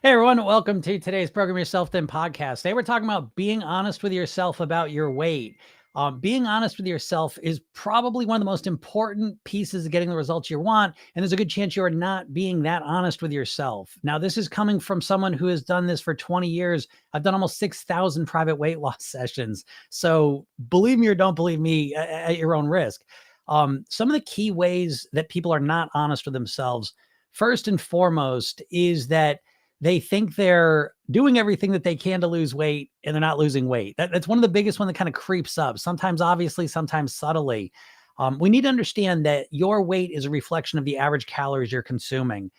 Hey everyone, welcome to today's Program Yourself Thin podcast. Today we're talking about being honest with yourself about your weight. Being honest with yourself is probably one of the most important pieces of getting the results you want, and there's a good chance you are not being that honest with yourself. Now, this is coming from someone who has done this for 20 years. I've done almost 6,000 private weight loss sessions. So believe me or don't believe me at your own risk. Some of the key ways that people are not honest with themselves, first and foremost, is that they think they're doing everything that they can to lose weight and they're not losing weight. That's one of the biggest one that kind of creeps up, sometimes obviously, sometimes subtly. We need to understand that your weight is a reflection of the average calories you're consuming.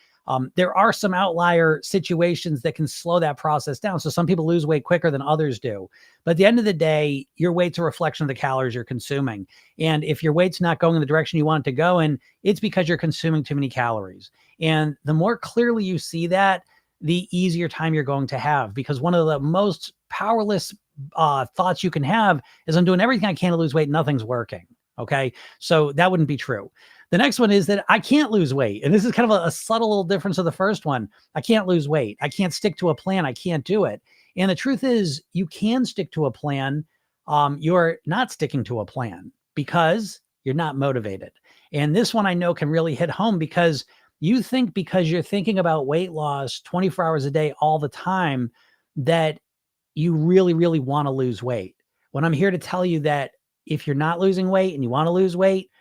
There are some outlier situations that can slow that process down. So some people lose weight quicker than others do. But at the end of the day, your weight's a reflection of the calories you're consuming. And if your weight's not going in the direction you want it to go in, it's because you're consuming too many calories. And the more clearly you see that, the easier time you're going to have, because one of the most powerless thoughts you can have is I'm doing everything I can to lose weight. Nothing's working. Okay. So that wouldn't be true. The next one is that I can't lose weight. And this is kind of a subtle little difference of the first one. I can't lose weight. I can't stick to a plan. I can't do it. And the truth is you can stick to a plan. You're not sticking to a plan because you're not motivated. And this one I know can really hit home because you think because you're thinking about weight loss 24 hours a day all the time that you really, really want to lose weight. When I'm here to tell you that if you're not losing weight and you want to lose weight,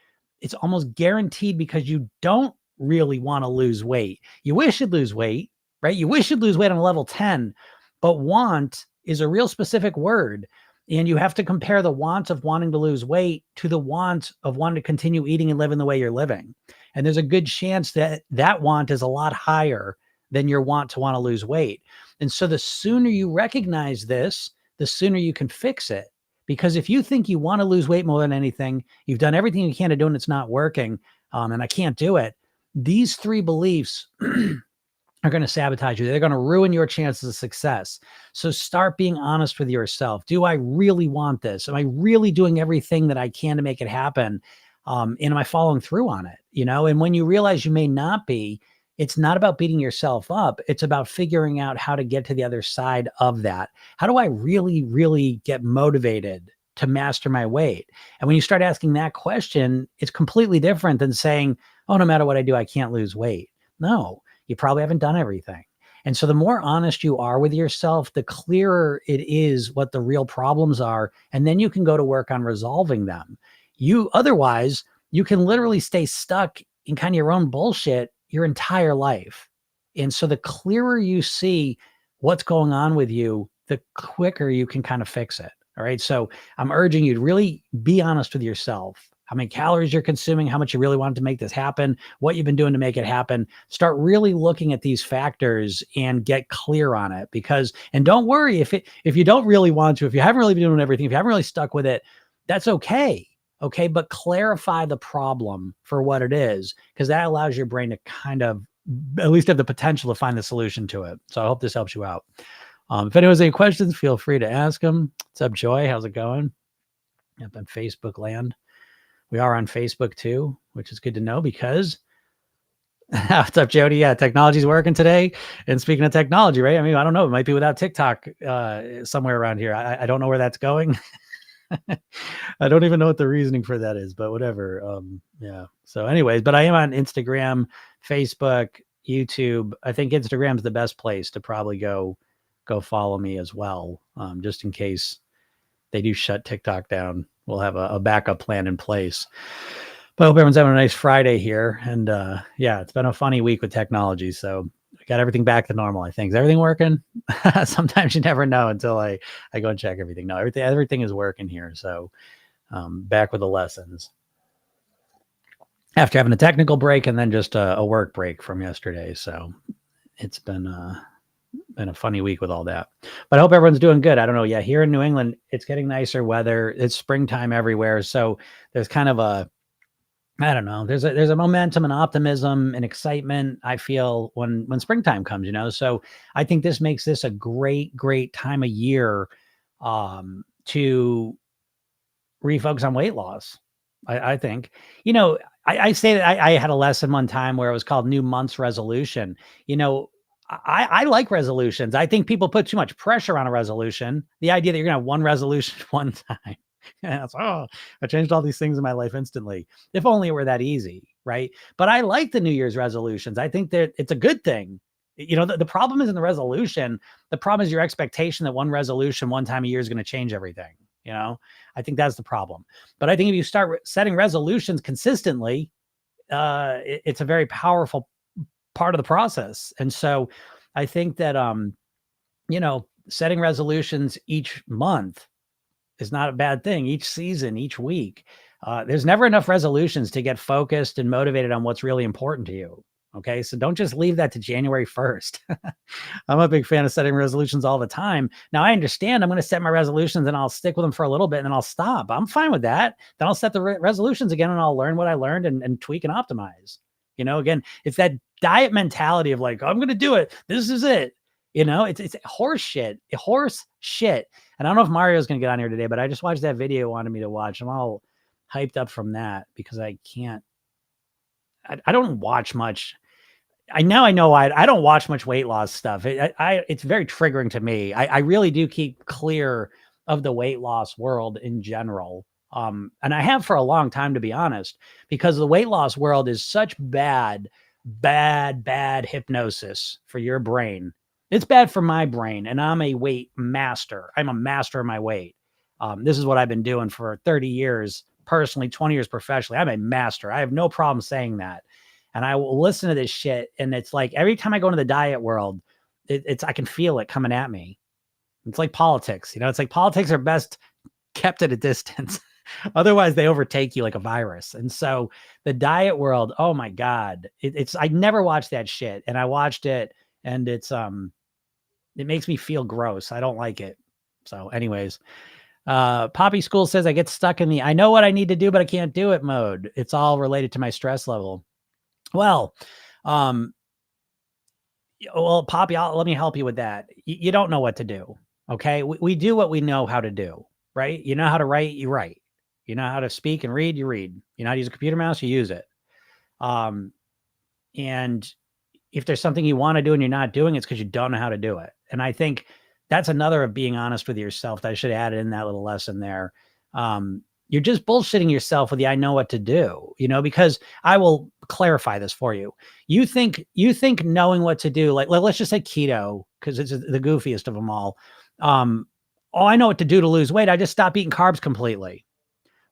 it's almost guaranteed because you don't really want to lose weight. You wish you'd lose weight, right? You wish you'd lose weight on a level 10, but want is a real specific word. And you have to compare the want of wanting to lose weight to the want of wanting to continue eating and living the way you're living. And there's a good chance that that want is a lot higher than your want to want to lose weight. And so the sooner you recognize this, the sooner you can fix it. Because if you think you want to lose weight more than anything, you've done everything you can to do and it's not working, and I can't do it, these three beliefs are going to sabotage you. They're going to ruin your chances of success. So start being honest with yourself. Do I really want this? Am I really doing everything that I can to make it happen? And am I following through on it? And when you realize you may not be, it's not about beating yourself up. It's about figuring out how to get to the other side of that. How do I really, really get motivated to master my weight? And when you start asking that question, it's completely different than saying, oh, no matter what I do, I can't lose weight. No, you probably haven't done everything. And so the more honest you are with yourself, the clearer it is what the real problems are. And then you can go to work on resolving them. Otherwise, you can literally stay stuck in kind of your own bullshit your entire life. And so the clearer you see what's going on with you, the quicker you can kind of fix it. All right. So I'm urging you to really be honest with yourself. How many calories you're consuming, how much you really want to make this happen, what you've been doing to make it happen. Start really looking at these factors and get clear on it. And don't worry if you don't really want to, if you haven't really been doing everything, if you haven't really stuck with it, that's okay. Okay. But clarify the problem for what it is, because that allows your brain to kind of at least have the potential to find the solution to it. So I hope this helps you out. If anyone has any questions, feel free to ask them. What's up, Joy? How's it going? Up in Facebook land. We are on Facebook too, which is good to know because what's up, Jody? Yeah, technology's working today. And speaking of technology, right? I mean, I don't know. It might be without TikTok somewhere around here. I don't know where that's going. I don't even know what the reasoning for that is, but whatever. Yeah. So anyways, but I am on Instagram, Facebook, YouTube. I think Instagram's the best place to probably go follow me as well. Just in case they do shut TikTok down. We'll have a backup plan in place. But I hope everyone's having a nice Friday here. And yeah, it's been a funny week with technology. So I got everything back to normal, I think. Is everything working? Sometimes you never know until I go and check everything. No, everything is working here. So back with the lessons. After having a technical break and then just a work break from yesterday. So it's been a funny week with all that, but I hope everyone's doing good. I don't know. Yeah. Here in New England, it's getting nicer weather. It's springtime everywhere. So there's kind of I don't know, there's a momentum and optimism and excitement, I feel, when springtime comes, so I think this makes this a great time of year to refocus on weight loss. I think, I say that I had a lesson one time where it was called New Month's Resolution. I like resolutions. I think people put too much pressure on a resolution. The idea that you're gonna have one resolution one time. Yeah, it's, oh, I changed all these things in my life instantly. If only it were that easy, right? But I like the New Year's resolutions. I think that it's a good thing. The problem isn't the resolution. The problem is your expectation that one resolution one time a year is going to change everything. I think that's the problem. But I think if you start setting resolutions consistently, it's a very powerful part of the process. And so I think that, setting resolutions each month is not a bad thing. Each season, each week, there's never enough resolutions to get focused and motivated on what's really important to you. Okay. So don't just leave that to January 1st. I'm a big fan of setting resolutions all the time. Now I understand I'm going to set my resolutions and I'll stick with them for a little bit and then I'll stop. I'm fine with that. Then I'll set the resolutions again and I'll learn what I learned and tweak and optimize. Again, it's that diet mentality of like, I'm going to do it. This is it. It's horse shit. And I don't know if Mario's going to get on here today, but I just watched that video he wanted me to watch. I'm all hyped up from that because I don't watch much. I know I don't watch much weight loss stuff. It's very triggering to me. I really do keep clear of the weight loss world in general. And I have for a long time, to be honest, because the weight loss world is such bad hypnosis for your brain. It's bad for my brain, and I'm a weight master. I'm a master of my weight. This is what I've been doing for 30 years, personally, 20 years professionally. I'm a master. I have no problem saying that. And I will listen to this shit. And it's like, every time I go into the diet world, I can feel it coming at me. It's like politics, it's like politics are best kept at a distance. Otherwise they overtake you like a virus. And so the diet world, oh my God, I never watched that shit. And I watched it and it makes me feel gross. I don't like it. So anyways, Poppy School says I get stuck in the, I know what I need to do, but I can't do it mode. It's all related to my stress level. Well, Poppy, let me help you with that. You don't know what to do. Okay. We do what we know how to do, right? You know how to write, you write. You know how to speak and read, you read. You know how to use a computer mouse, you use it. And if there's something you want to do and you're not doing, it's because you don't know how to do it. And I think that's another of being honest with yourself that I should add in that little lesson there. You're just bullshitting yourself with the I know what to do, because I will clarify this for you. You think knowing what to do, like let's just say keto, because it's the goofiest of them all. Oh, I know what to do to lose weight. I just stop eating carbs completely.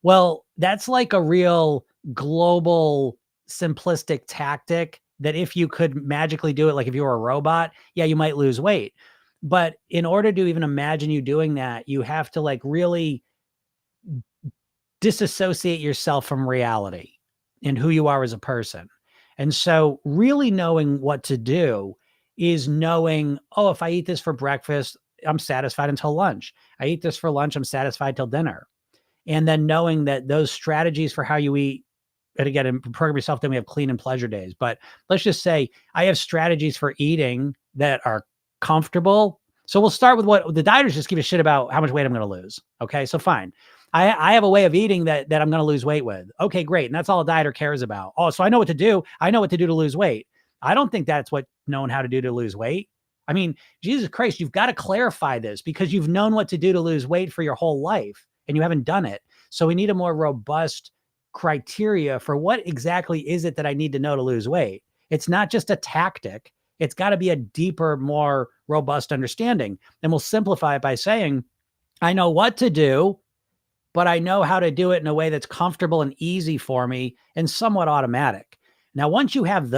Well, that's like a real global simplistic tactic that if you could magically do it, like if you were a robot, yeah, you might lose weight. But in order to even imagine you doing that, you have to like really disassociate yourself from reality and who you are as a person. And so really knowing what to do is knowing, oh, if I eat this for breakfast, I'm satisfied until lunch. I eat this for lunch, I'm satisfied till dinner. And then knowing that those strategies for how you eat, and again, in Program Yourself, then we have clean and pleasure days. But let's just say I have strategies for eating that are comfortable. So we'll start with what the dieters just give a shit about how much weight I'm going to lose. Okay, so fine. I have a way of eating that I'm going to lose weight with. Okay, great. And that's all a dieter cares about. Oh, so I know what to do. I know what to do to lose weight. I don't think that's what knowing how to do to lose weight. I mean, Jesus Christ, you've got to clarify this because you've known what to do to lose weight for your whole life and you haven't done it. So we need a more robust criteria for what exactly is it that I need to know to lose weight. It's not just a tactic. It's got to be a deeper, more robust understanding. And we'll simplify it by saying, I know what to do, but I know how to do it in a way that's comfortable and easy for me and somewhat automatic. Now, once you have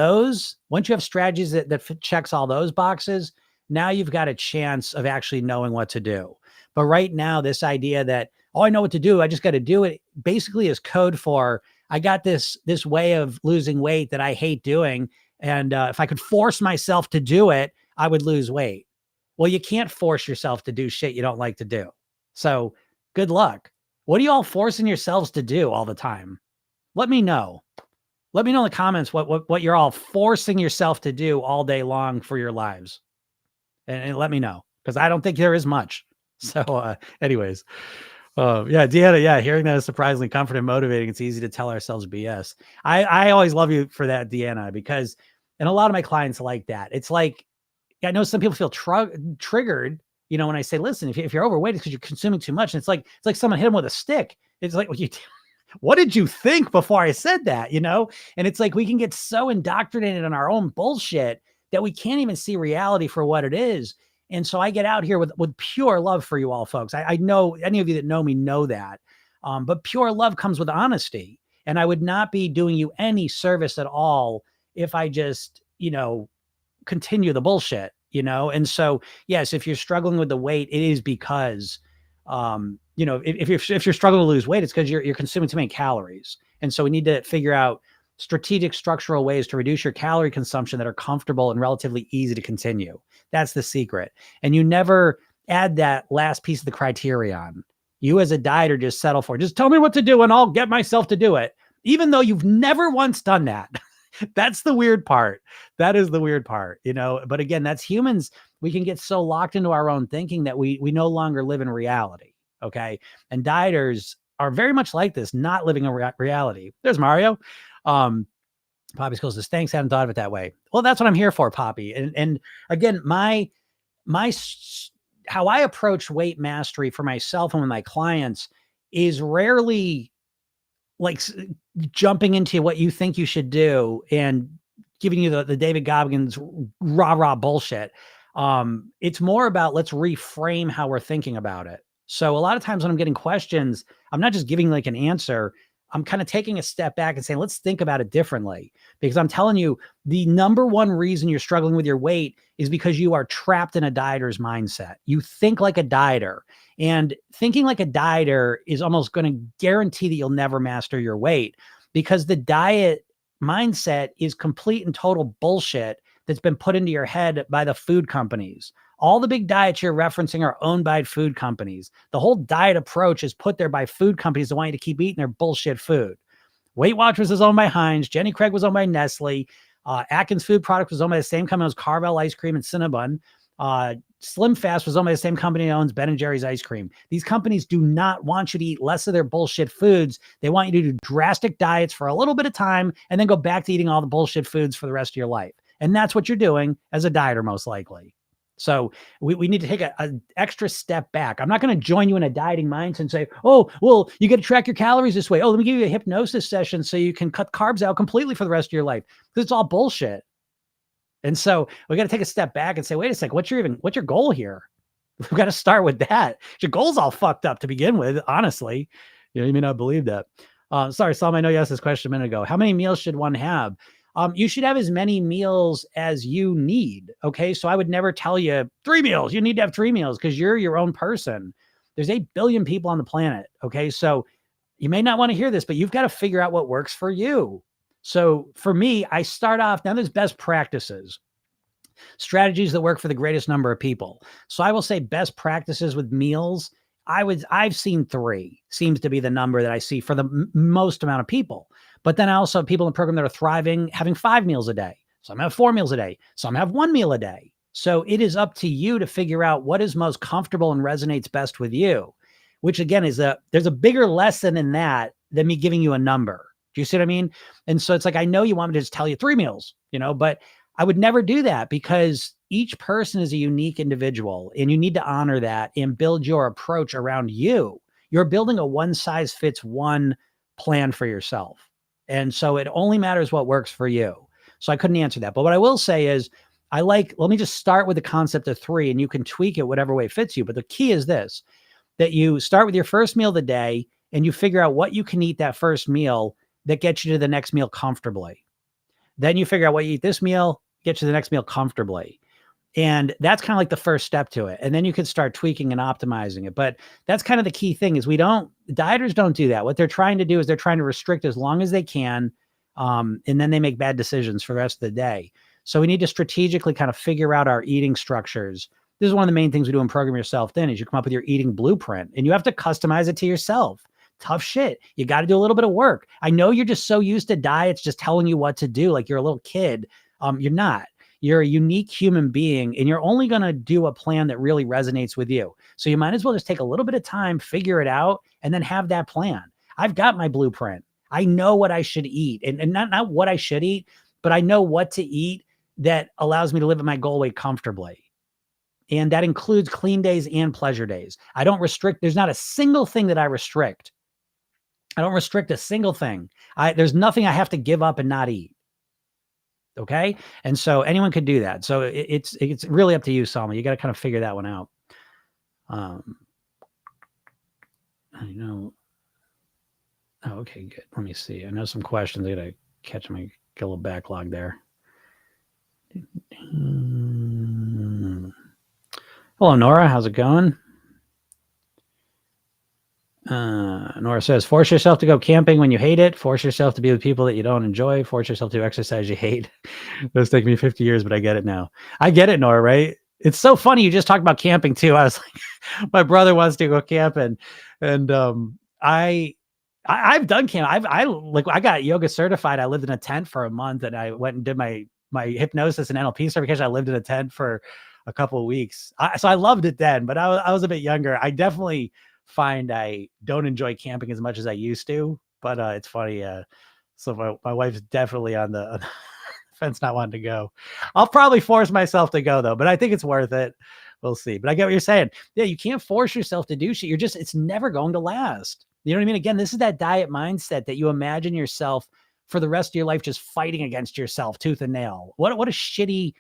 strategies that checks all those boxes, now you've got a chance of actually knowing what to do. But right now, this idea that, oh, I know what to do, I just got to do it, basically is code for, I got this way of losing weight that I hate doing. And if I could force myself to do it, I would lose weight. Well, you can't force yourself to do shit you don't like to do. So good luck. What are you all forcing yourselves to do all the time? Let me know. Let me know in the comments what you're all forcing yourself to do all day long for your lives. And let me know, because I don't think there is much. So anyways, yeah, Deanna, yeah, hearing that is surprisingly comforting and motivating. It's easy to tell ourselves BS. I always love you for that, Deanna, because, and a lot of my clients like that. It's like, I know some people feel triggered, when I say, listen, if you're overweight, it's because you're consuming too much. And it's like someone hit them with a stick. It's like, what did you think before I said that, And it's like, we can get so indoctrinated in our own bullshit that we can't even see reality for what it is. And so I get out here with pure love for you all, folks. I know any of you that know me know that. But pure love comes with honesty. And I would not be doing you any service at all if I just, continue the bullshit, And so, yes, if you're struggling with the weight, it is because, if you're struggling to lose weight, it's because you're consuming too many calories. And so we need to figure out strategic structural ways to reduce your calorie consumption that are comfortable and relatively easy to continue. That's the secret. And you never add that last piece of the criterion. You as a dieter just settle for, just tell me what to do and I'll get myself to do it. Even though you've never once done that. That's the weird part. That is the weird part, but again, that's humans. We can get so locked into our own thinking that we no longer live in reality. Okay. And dieters are very much like this, not living in reality. There's Mario. Poppy Schools says, thanks. Haven't thought of it that way. Well, that's what I'm here for, Poppy. And again, how I approach weight mastery for myself and with my clients is rarely like jumping into what you think you should do and giving you the David Goggins rah bullshit. It's more about, let's reframe how we're thinking about it. So a lot of times when I'm getting questions, I'm not just giving like an answer. I'm kind of taking a step back and saying, let's think about it differently. Because I'm telling you, the number one reason you're struggling with your weight is because you are trapped in a dieter's mindset. You think like a dieter, and thinking like a dieter is almost going to guarantee that you'll never master your weight, because the diet mindset is complete and total bullshit that's been put into your head by the food companies. All the big diets you're referencing are owned by food companies. The whole diet approach is put there by food companies that want you to keep eating their bullshit food. Weight Watchers was owned by Heinz. Jenny Craig was owned by Nestle. Atkins Food Products was owned by the same company as Carvel Ice Cream and Cinnabon. Slim Fast was owned by the same company that owns Ben & Jerry's ice cream. These companies do not want you to eat less of their bullshit foods. They want you to do drastic diets for a little bit of time and then go back to eating all the bullshit foods for the rest of your life. And that's what you're doing as a dieter, most likely. So we need to take an extra step back. I'm not going to join you in a dieting mindset and say, oh, well, you got to track your calories this way. Oh, let me give you a hypnosis session so you can cut carbs out completely for the rest of your life. Because it's all bullshit. And so we got to take a step back and say, wait a second, what's your goal here? We've got to start with that. Your goal's all fucked up to begin with, honestly. You may not believe that. Sorry, Sam, I know you asked this question a minute ago. How many meals should one have? You should have as many meals as you need. Okay. So I would never tell you 3 meals. You need to have 3 meals because you're your own person. There's 8 billion people on the planet. Okay. So you may not want to hear this, but you've got to figure out what works for you. So for me, I start off, now there's best practices, strategies that work for the greatest number of people. So I will say best practices with meals. I've seen 3 seems to be the number that I see for the most amount of people. But then I also have people in the program that are thriving, having 5 meals a day. Some have 4 meals a day. Some have 1 meal a day. So it is up to you to figure out what is most comfortable and resonates best with you, which again there's a bigger lesson in that than me giving you a number. Do you see what I mean? And so it's like, I know you want me to just tell you 3 meals, but I would never do that because each person is a unique individual and you need to honor that and build your approach around you. You're building a one size fits one plan for yourself. And so it only matters what works for you. So I couldn't answer that. But what I will say is let me just start with the concept of 3 and you can tweak it whatever way it fits you. But the key is this, that you start with your first meal of the day and you figure out what you can eat that first meal that gets you to the next meal comfortably. Then you figure out what you eat this meal, get you to the next meal comfortably. And that's kind of like the first step to it. And then you can start tweaking and optimizing it. But that's kind of the key thing is dieters don't do that. What they're trying to do is they're trying to restrict as long as they can. And then they make bad decisions for the rest of the day. So we need to strategically kind of figure out our eating structures. This is one of the main things we do in Program Yourself Thin is you come up with your eating blueprint and you have to customize it to yourself. Tough shit. You got to do a little bit of work. I know you're just so used to diets just telling you what to do like you're a little kid. You're not. You're a unique human being and you're only going to do a plan that really resonates with you. So you might as well just take a little bit of time, figure it out, and then have that plan. I've got my blueprint. I know what I should eat and not what I should eat, but I know what to eat that allows me to live at my goal weight comfortably. And that includes clean days and pleasure days. I don't restrict. There's not a single thing that I restrict. I don't restrict a single thing. There's nothing I have to give up and not eat. Okay. And so anyone could do that. So it's really up to you, Salma. You got to kind of figure that one out. I know. Oh, okay, good. Let me see. I know some questions. I got to catch my get a little backlog there. Hello, Nora. How's it going? Nora says, force yourself to go camping when you hate it. Force yourself to be with people that you don't enjoy. Force yourself to exercise you hate. It's taken me 50 years, but I get it now. I get it, Nora, right? It's so funny. You just talked about camping too. I was like, my brother wants to go camping. And I've done camp. I got yoga certified. I lived in a tent for a month, and I went and did my hypnosis and NLP certification. I lived in a tent for a couple of weeks. So I loved it then, but I was a bit younger. I definitely find I don't enjoy camping as much as I used to, but it's funny. So my wife's definitely on the fence, not wanting to go. I'll probably force myself to go though, but I think it's worth it. We'll see. But I get what you're saying. Yeah, you can't force yourself to do shit. It's never going to last. You know what I mean? Again, this is that diet mindset that you imagine yourself for the rest of your life just fighting against yourself tooth and nail. What a shitty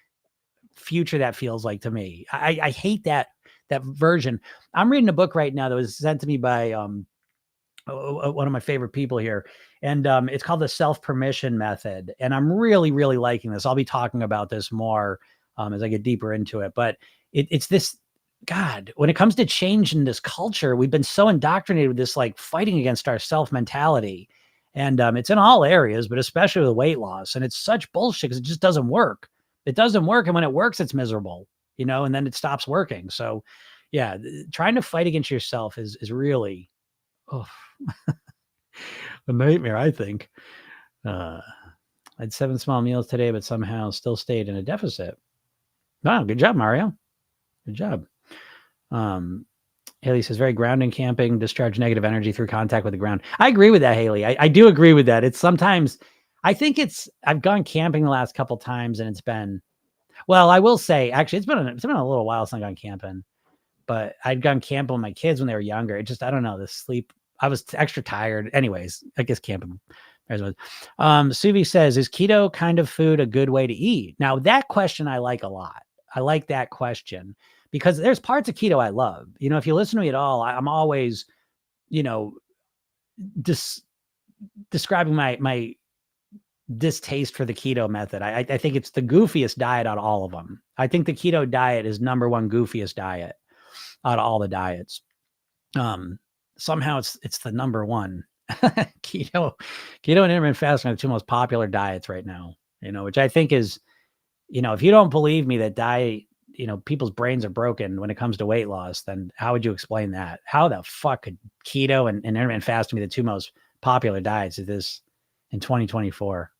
future that feels like to me. I hate that version. I'm reading a book right now that was sent to me by one of my favorite people here. And it's called the Self-Permission Method. And I'm really, really liking this. I'll be talking about this more as I get deeper into it. But it's this, God, when it comes to change in this culture, we've been so indoctrinated with this like fighting against ourself mentality. And it's in all areas, but especially with weight loss. And it's such bullshit because it just doesn't work. It doesn't work. And when it works, it's miserable, and then it stops working. So yeah, trying to fight against yourself is really a nightmare, I think. I had 7 small meals today, but somehow still stayed in a deficit. Wow, good job, Mario. Good job. Haley says, very grounding camping, discharge negative energy through contact with the ground. I agree with that, Haley. I do agree with that. It's sometimes, I've gone camping the last couple times and it's been, well, I will say, actually, it's been a little while since I've gone camping, but I'd gone camping with my kids when they were younger. It just, I don't know, the sleep, I was extra tired. Anyways, I guess camping. Suvi says, is keto kind of food a good way to eat? Now, that question I like a lot. I like that question because there's parts of keto I love. If you listen to me at all, I'm always, describing my distaste for the keto method. I think it's the goofiest diet out of all of them. I think the keto diet is number one goofiest diet out of all the diets. Somehow it's the number one. Keto and intermittent fasting are the 2 most popular diets right now, which I think is, if you don't believe me that diet, people's brains are broken when it comes to weight loss, then how would you explain that? How the fuck could keto and intermittent fasting be the 2 most popular diets of this in 2024?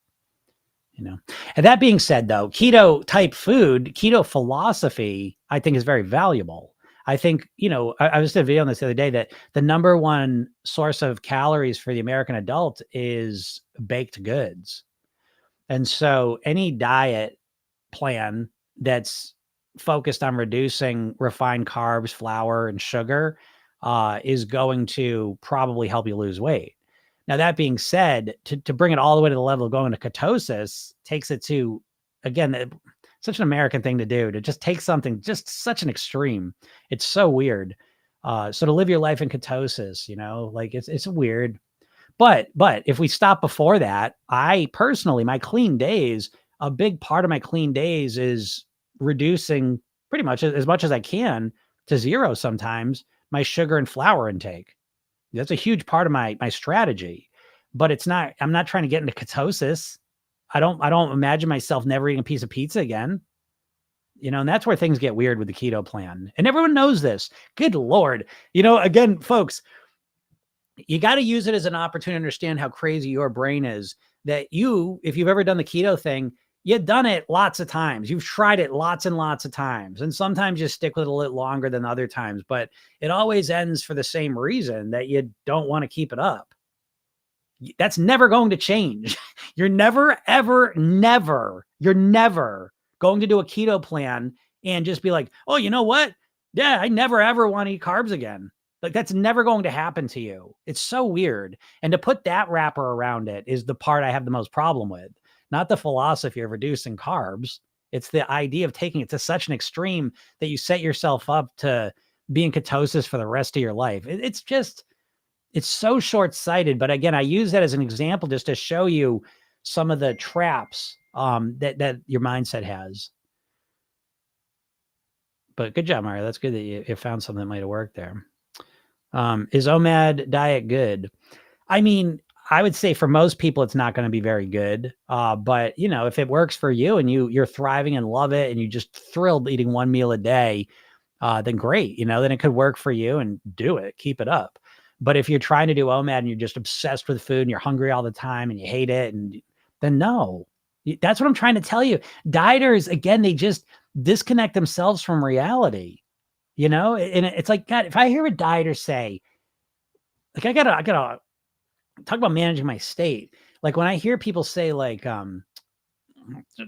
And that being said, though, keto type food, keto philosophy, I think is very valuable. I think, I was did a video on this the other day that the number one source of calories for the American adult is baked goods. And so any diet plan that's focused on reducing refined carbs, flour, and sugar is going to probably help you lose weight. Now, that being said, to bring it all the way to the level of going to ketosis takes it to, again, such an American thing to do, to just take something, just such an extreme. It's so weird. So to live your life in ketosis, like it's weird. But if we stop before that, I personally, my clean days, a big part of my clean days is reducing pretty much as much as I can to zero sometimes my sugar and flour intake. That's a huge part of my strategy, but I'm not trying to get into ketosis. I don't imagine myself never eating a piece of pizza again. And that's where things get weird with the keto plan. And everyone knows this. Good Lord. Again, folks, you got to use it as an opportunity to understand how crazy your brain is, that if you've ever done the keto thing, you've done it lots of times. You've tried it lots and lots of times. And sometimes you stick with it a little longer than other times, but it always ends for the same reason, that you don't want to keep it up. That's never going to change. You're never going to do a keto plan and just be like, oh, you know what? Yeah, I never ever want to eat carbs again. Like that's never going to happen to you. It's so weird. And to put that wrapper around it is the part I have the most problem with, not the philosophy of reducing carbs. It's the idea of taking it to such an extreme that you set yourself up to be in ketosis for the rest of your life. It's just, it's so short-sighted. But again, I use that as an example just to show you some of the traps that your mindset has. But good job, Mario. That's good that you found something that might have worked there. Is OMAD diet good? I mean, I would say for most people, it's not going to be very good. But you know, if it works for you and you're thriving and love it, and you just thrilled eating one meal a day, then great. You know, then it could work for you and do it. Keep it up. But if you're trying to do OMAD and you're just obsessed with food and you're hungry all the time and you hate it, and then no, that's what I'm trying to tell you. Dieters, again, they just disconnect themselves from reality. You know, and it's like, God, if I hear a dieter say, like, I gotta talk about managing my state. Like when I hear people say like,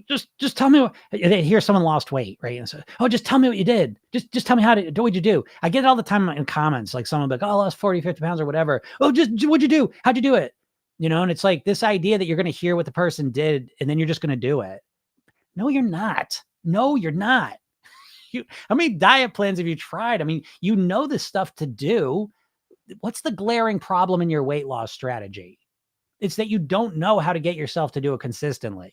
just tell me what, they hear someone lost weight, right? And so, oh, just tell me what you did. Just tell me how to do what you do. I get it all the time in comments, like someone like, oh, I lost 40, 50 pounds or whatever. Oh, just what'd you do? How'd you do it? You know, and it's like this idea that you're going to hear what the person did and then you're just going to do it. No, you're not. No, you're not. How many diet plans have you tried? I mean, you know this stuff to do. What's the glaring problem in your weight loss strategy? It's that you don't know how to get yourself to do it consistently.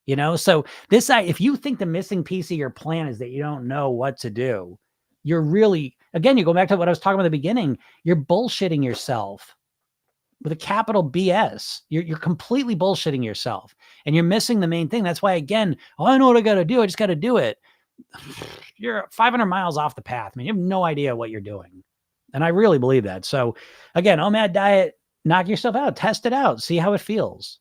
You know, so if you think the missing piece of your plan is that you don't know what to do, you're really, again, you go back to what I was talking about at the beginning, you're bullshitting yourself with a capital BS. You're completely bullshitting yourself and you're missing the main thing. That's why, again, oh, I know what I got to do. I just got to do it. You're 500 miles off the path. I mean, you have no idea what you're doing. And I really believe that. So again, OMAD diet, knock yourself out, test it out, see how it feels,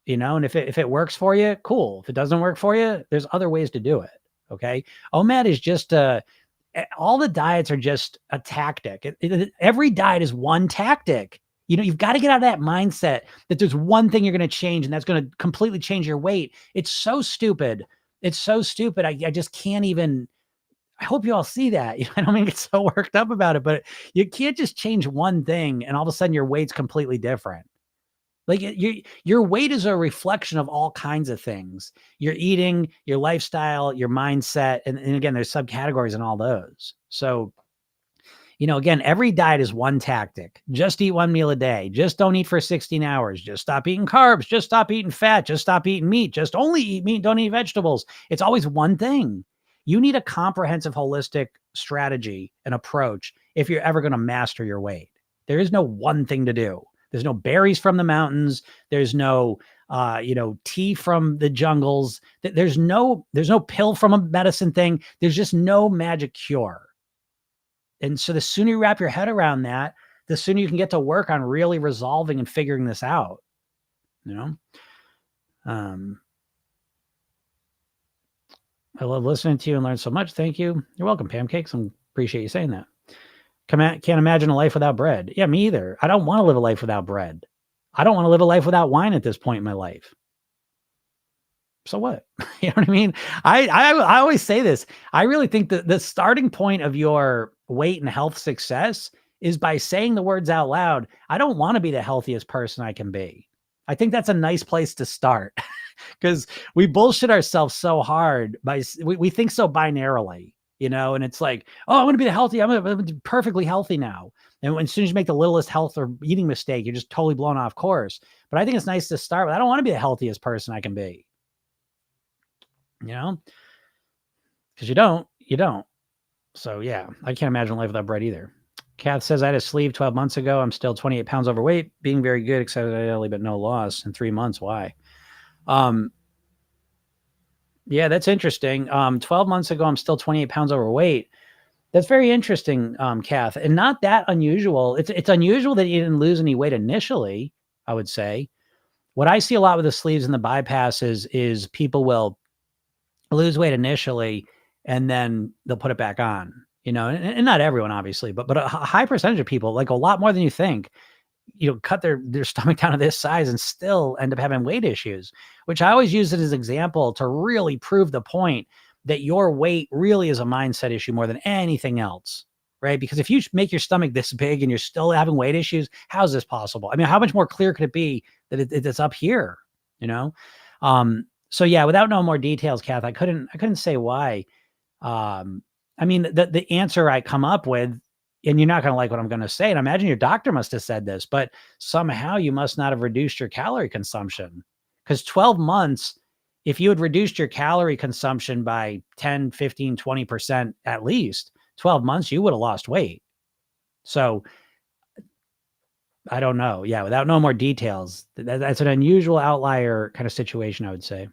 you know, and if it works for you, cool. If it doesn't work for you, there's other ways to do it. Okay. OMAD is just all the diets are just a tactic. Every diet is one tactic. You know, you've got to get out of that mindset that there's one thing you're going to change and that's going to completely change your weight. It's so stupid. It's so stupid. I just can't even, I hope you all see that. You know, I don't mean to get so worked up about it, but you can't just change one thing and all of a sudden your weight's completely different. Like your weight is a reflection of all kinds of things. Your eating, your lifestyle, your mindset. And again, there's subcategories in all those. So, you know, again, every diet is one tactic. Just eat one meal a day. Just don't eat for 16 hours. Just stop eating carbs. Just stop eating fat. Just stop eating meat. Just only eat meat. Don't eat vegetables. It's always one thing. You need a comprehensive, holistic strategy and approach if you're ever going to master your weight. There is no one thing to do. There's no berries from the mountains. There's no, tea from the jungles. There's no pill from a medicine thing. There's just no magic cure. And so the sooner you wrap your head around that, the sooner you can get to work on really resolving and figuring this out, you know? I love listening to you and learn so much. Thank you. You're welcome, Pancakes. I appreciate you saying that. Can't imagine a life without bread. Yeah, me either. I don't want to live a life without bread. I don't want to live a life without wine at this point in my life. So what? You know what I mean? I always say this. I really think that the starting point of your weight and health success is by saying the words out loud. I don't want to be the healthiest person I can be. I think that's a nice place to start because we bullshit ourselves so hard we think so binarily, you know, and it's like, oh, I'm going to be the healthy. I'm going to be perfectly healthy now. And as soon as you make the littlest health or eating mistake, you're just totally blown off course. But I think it's nice to start with, I don't want to be the healthiest person I can be. You know, because you don't. So yeah, I can't imagine life without bread either. Kath says, I had a sleeve 12 months ago. I'm still 28 pounds overweight, being very good, excitedly, but no loss in 3 months. Why? Yeah, that's interesting. 12 months ago, I'm still 28 pounds overweight. That's very interesting, Kath, and not that unusual. It's unusual that you didn't lose any weight initially, I would say. What I see a lot with the sleeves and the bypasses is people will lose weight initially, and then they'll put it back on, you know, and not everyone, obviously, but a high percentage of people, like a lot more than you think, cut their stomach down to this size and still end up having weight issues, which I always use it as an example to really prove the point that your weight really is a mindset issue more than anything else, right? Because if you make your stomach this big and you're still having weight issues, how's this possible? I mean, how much more clear could it be that it's up here, you know? So yeah, without knowing more details, Kath, I couldn't say why. I mean, the answer I come up with, and you're not going to like what I'm going to say, and I imagine your doctor must have said this, but somehow you must not have reduced your calorie consumption, because 12 months, if you had reduced your calorie consumption by 10, 15, 20% at least, 12 months, you would have lost weight. So I don't know. Yeah, without knowing more details, that's an unusual outlier kind of situation, I would say.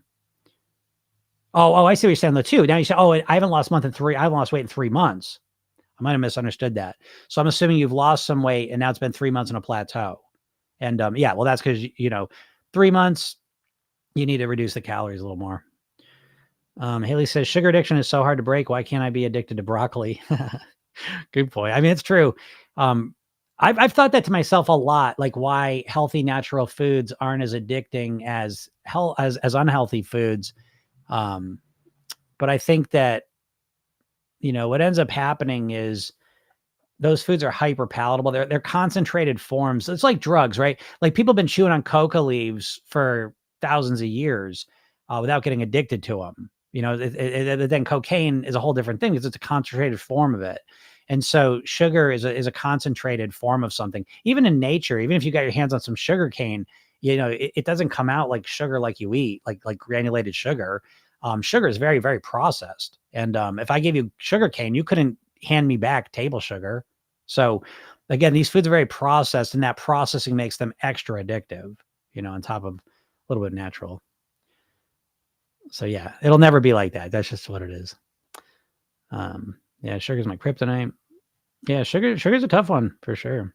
Oh, I see what you're saying though too. Now you say, oh, I haven't lost I haven't lost weight in 3 months. I might have misunderstood that. So I'm assuming you've lost some weight and now it's been 3 months in a plateau. And yeah, well, that's because 3 months, you need to reduce the calories a little more. Haley says, sugar addiction is so hard to break. Why can't I be addicted to broccoli? Good point. I mean, it's true. I've thought that to myself a lot, like why healthy natural foods aren't as addicting as unhealthy foods. But I think that, what ends up happening is those foods are hyper palatable. They're concentrated forms. It's like drugs, right? Like people have been chewing on coca leaves for thousands of years without getting addicted to them. Then cocaine is a whole different thing because it's a concentrated form of it. And so sugar is a concentrated form of something. Even in nature, even if you got your hands on some sugar cane, it doesn't come out like sugar like you eat, like granulated sugar. Sugar is very, very processed. And if I gave you sugar cane, you couldn't hand me back table sugar. So again, these foods are very processed, and that processing makes them extra addictive, on top of a little bit natural. So yeah, it'll never be like that. That's just what it is. Yeah, sugar's my kryptonite. Yeah, sugar's a tough one for sure.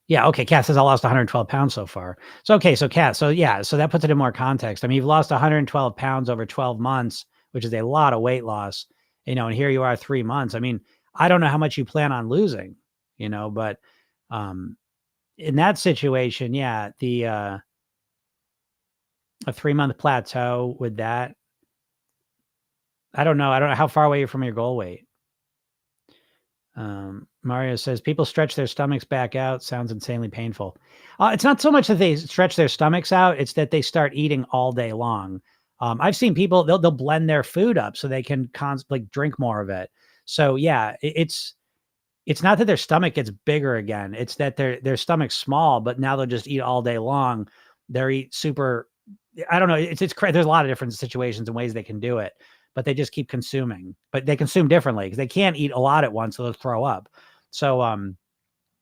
Yeah, okay, Kat says I lost 112 pounds so far. So Kat, so that puts it in more context. I mean, you've lost 112 pounds over 12 months, which is a lot of weight loss, and here you are 3 months. I mean, I don't know how much you plan on losing, but in that situation, yeah, a 3-month plateau with that, I don't know how far away you're from your goal weight. Mario says people stretch their stomachs back out. Sounds insanely painful. It's not so much that they stretch their stomachs out. It's that they start eating all day long. I've seen people, they'll blend their food up so they can drink more of it. So yeah, it's not that their stomach gets bigger again. It's that their stomach's small, but now they'll just eat all day long. They'll eat super, I don't know. There's a lot of different situations and ways they can do it, but they just keep consuming, but they consume differently because they can't eat a lot at once. So they'll throw up. So,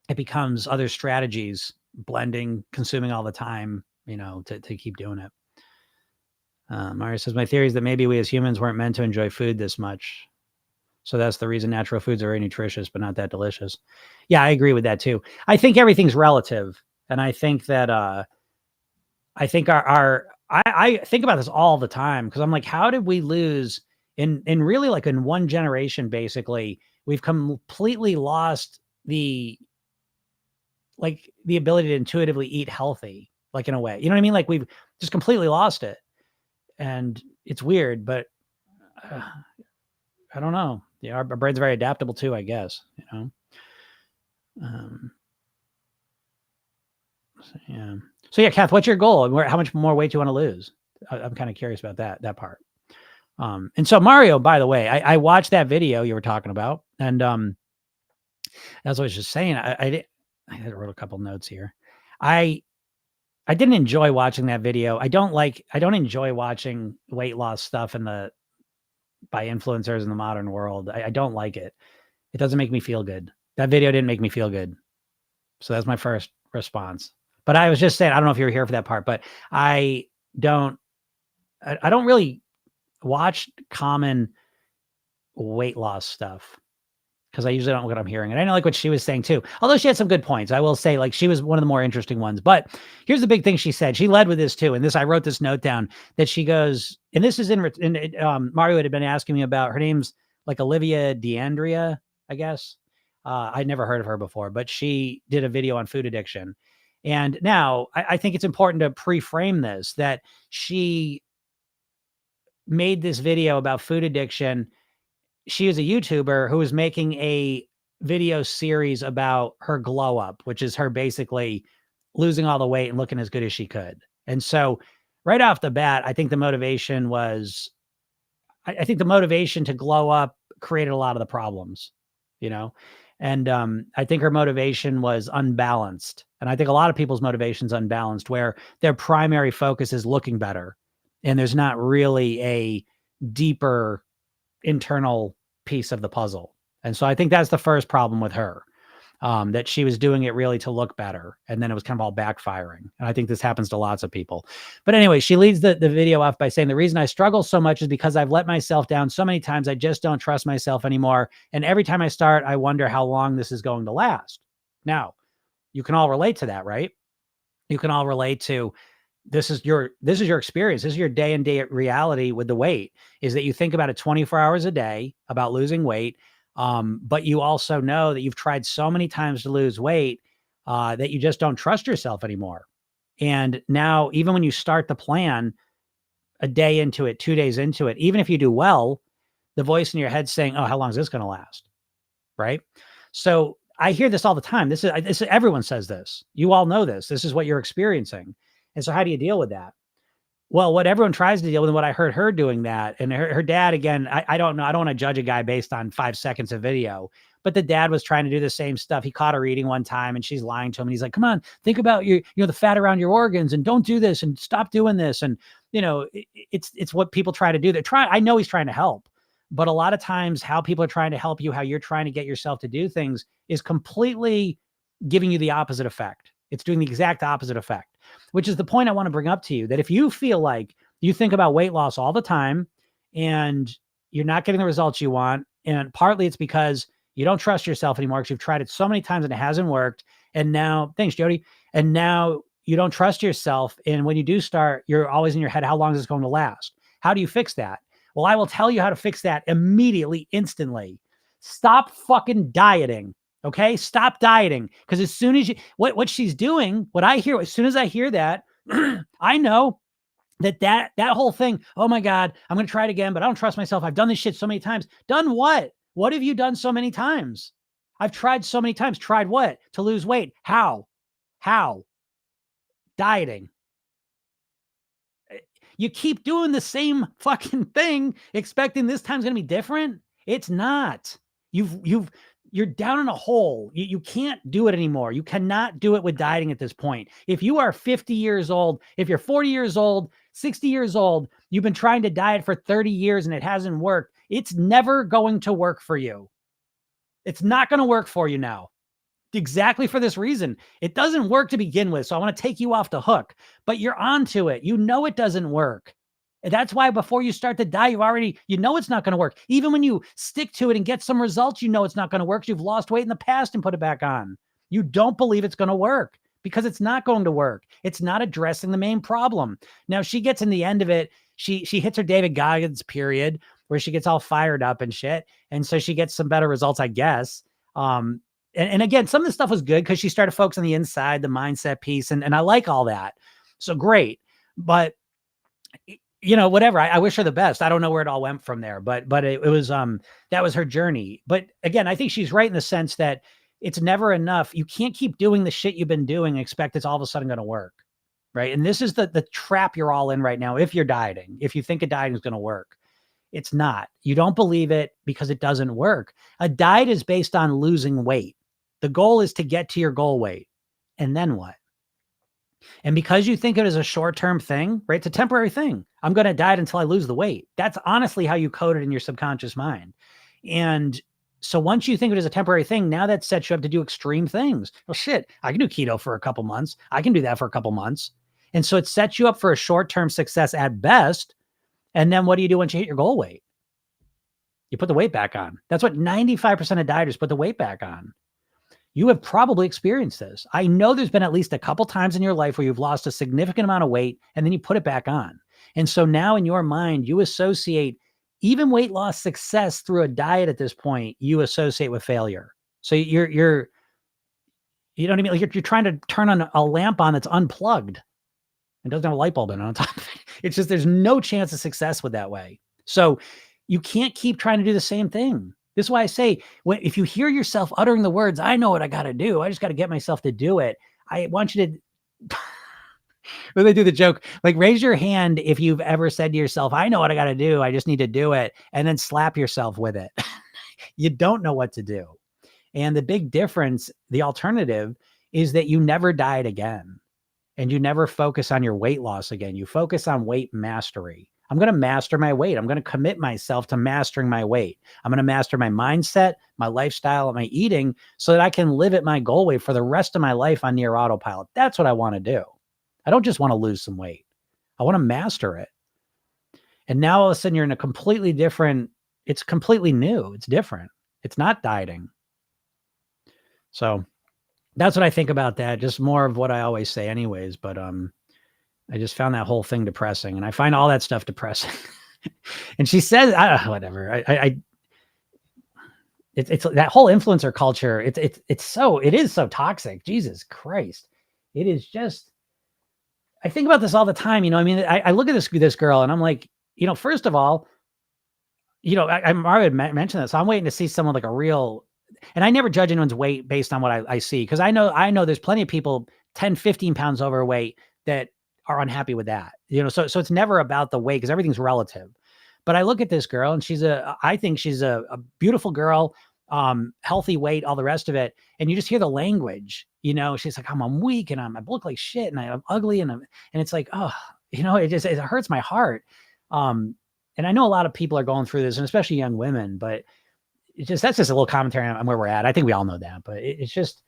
it becomes other strategies, blending, consuming all the time, to keep doing it. Mario says, my theory is that maybe we as humans weren't meant to enjoy food this much. So that's the reason natural foods are very nutritious, but not that delicious. Yeah, I agree with that too. I think everything's relative. And I think that, I think I think about this all the time because I'm like, how did we lose in really like in one generation, basically, we've completely lost the ability to intuitively eat healthy, like in a way, you know what I mean? Like we've just completely lost it. And it's weird, but I don't know. Yeah, our brain's very adaptable too, I guess, So yeah, Kath, what's your goal? How much more weight do you want to lose? I'm kind of curious about that part. And so Mario, by the way, I watched that video you were talking about, and as I was just saying, I wrote a couple notes here. I didn't enjoy watching that video. I don't enjoy watching weight loss stuff by influencers in the modern world. I don't like it. It doesn't make me feel good. That video didn't make me feel good. So that's my first response. But I was just saying, I don't know if you were here for that part, but I don't really watch common weight loss stuff because I usually don't know what I'm hearing. And I know like what she was saying too, although she had some good points. I will say like she was one of the more interesting ones, but here's the big thing she said. She led with this too. And I wrote this note down that she goes, and this is Mario had been asking me about, her name's like Olivia D'Andrea, I guess. I'd never heard of her before, but she did a video on food addiction. And now I think it's important to pre-frame this, that she made this video about food addiction. She is a YouTuber who is making a video series about her glow up, which is her basically losing all the weight and looking as good as she could. And so right off the bat, I think the motivation was, I think the motivation to glow up created a lot of the problems, you know? And I think her motivation was unbalanced. And I think a lot of people's motivation's unbalanced, where their primary focus is looking better. And there's not really a deeper internal piece of the puzzle. And so I think that's the first problem with her, that she was doing it really to look better. And then it was kind of all backfiring. And I think this happens to lots of people. But anyway, she leads the video off by saying, the reason I struggle so much is because I've let myself down so many times. I just don't trust myself anymore. And every time I start, I wonder how long this is going to last. Now, you can all relate to that, right? You can all relate to, this is your experience. This is your day and day reality with the weight, is that you think about it 24 hours a day about losing weight. But you also know that you've tried so many times to lose weight that you just don't trust yourself anymore. And now, even when you start the plan a day into it, 2 days into it, even if you do well, the voice in your head saying, oh, how long is this going to last? Right. So I hear this all the time. This is everyone says this. You all know this. This is what you're experiencing. And so how do you deal with that? Well, what everyone tries to deal with, and what I heard her doing that, and her dad, again, I don't know. I don't want to judge a guy based on 5 seconds of video, but the dad was trying to do the same stuff. He caught her eating one time and she's lying to him. And he's like, come on, think about the fat around your organs, and don't do this, and stop doing this. And, it's what people try to do. I know he's trying to help, but a lot of times how people are trying to help you, how you're trying to get yourself to do things, is completely giving you the opposite effect. It's doing the exact opposite effect, which is the point I want to bring up to you, that if you feel like you think about weight loss all the time and you're not getting the results you want, and partly it's because you don't trust yourself anymore because you've tried it so many times and it hasn't worked. And now, thanks, Jody. And now you don't trust yourself. And when you do start, you're always in your head, how long is this going to last? How do you fix that? Well, I will tell you how to fix that immediately, instantly. Stop fucking dieting. Okay. Stop dieting. Because as soon as what she's doing, what I hear, as soon as I hear that, I know that whole thing. Oh my God, I'm going to try it again, but I don't trust myself. I've done this shit so many times. Done what? What have you done so many times? I've tried so many times. Tried what? To lose weight. How? Dieting. You keep doing the same fucking thing, expecting this time's going to be different. It's not. You're down in a hole. You can't do it anymore. You cannot do it with dieting at this point. If you are 50 years old, if you're 40 years old, 60 years old, you've been trying to diet for 30 years and it hasn't worked, it's never going to work for you. It's not going to work for you now. Exactly for this reason. It doesn't work to begin with. So I want to take you off the hook, but you're onto it. You know it doesn't work. And that's why before you start to diet, you know it's not going to work. Even when you stick to it and get some results, you know it's not going to work. You've lost weight in the past and put it back on. You don't believe it's going to work because it's not going to work. It's not addressing the main problem. Now she gets in the end of it. She hits her David Goggins period where she gets all fired up and shit. And so she gets some better results, I guess. And again, some of the stuff was good because she started focusing on the inside, the mindset piece. And I like all that. So great. But whatever. I wish her the best. I don't know where it all went from there, but it was, that was her journey. But again, I think she's right in the sense that it's never enough. You can't keep doing the shit you've been doing and expect it's all of a sudden going to work. Right. And this is the trap you're all in right now. If you're dieting, if you think a dieting is going to work, it's not. You don't believe it because it doesn't work. A diet is based on losing weight. The goal is to get to your goal weight. And then what? And because you think it is a short-term thing, right? It's a temporary thing. I'm going to diet until I lose the weight. That's honestly how you code it in your subconscious mind. And so once you think it is a temporary thing, now that sets you up to do extreme things. Well, shit, I can do keto for a couple months. I can do that for a couple months. And so it sets you up for a short-term success at best. And then what do you do once you hit your goal weight? You put the weight back on. That's what 95% of dieters put the weight back on. You have probably experienced this. I know there's been at least a couple times in your life where you've lost a significant amount of weight and then you put it back on. And so now in your mind, you associate even weight loss success through a diet at this point, you associate with failure. So you know what I mean? Like you're trying to turn on a lamp on that's unplugged and doesn't have a light bulb in it on top of it. It's just there's no chance of success with that way. So you can't keep trying to do the same thing. This is why I say, if you hear yourself uttering the words, I know what I got to do. I just got to get myself to do it. I want you to, when they do the joke, like raise your hand if you've ever said to yourself, I know what I got to do. I just need to do it. And then slap yourself with it. You don't know what to do. And the big difference, the alternative, is that you never diet again. And you never focus on your weight loss again. You focus on weight mastery. I'm going to master my weight. I'm going to commit myself to mastering my weight. I'm going to master my mindset, my lifestyle, my eating so that I can live at my goal weight for the rest of my life on near autopilot. That's what I want to do. I don't just want to lose some weight. I want to master it. And now all of a sudden you're in a completely different, it's completely new. It's different. It's not dieting. So that's what I think about that. Just more of what I always say anyways. But I just found that whole thing depressing, and I find all that stuff depressing. And she says, whatever. It's that whole influencer culture. It is so toxic. Jesus Christ. It is just, I think about this all the time. You know, I mean, I look at this girl and I'm like, you know, first of all, you know, I already mentioned this. So I'm waiting to see someone like a real, and I never judge anyone's weight based on what I see. Cause I know there's plenty of people 10, 15 pounds overweight that are unhappy with that, you know? So it's never about the weight because everything's relative. But I look at this girl and I think she's a beautiful girl, healthy weight, all the rest of it. And you just hear the language, you know, she's like, I'm weak and I look like shit and I'm ugly. And it's like, oh, you know, it hurts my heart. And I know a lot of people are going through this, and especially young women, but that's just a little commentary on where we're at. I think we all know that, but it's just,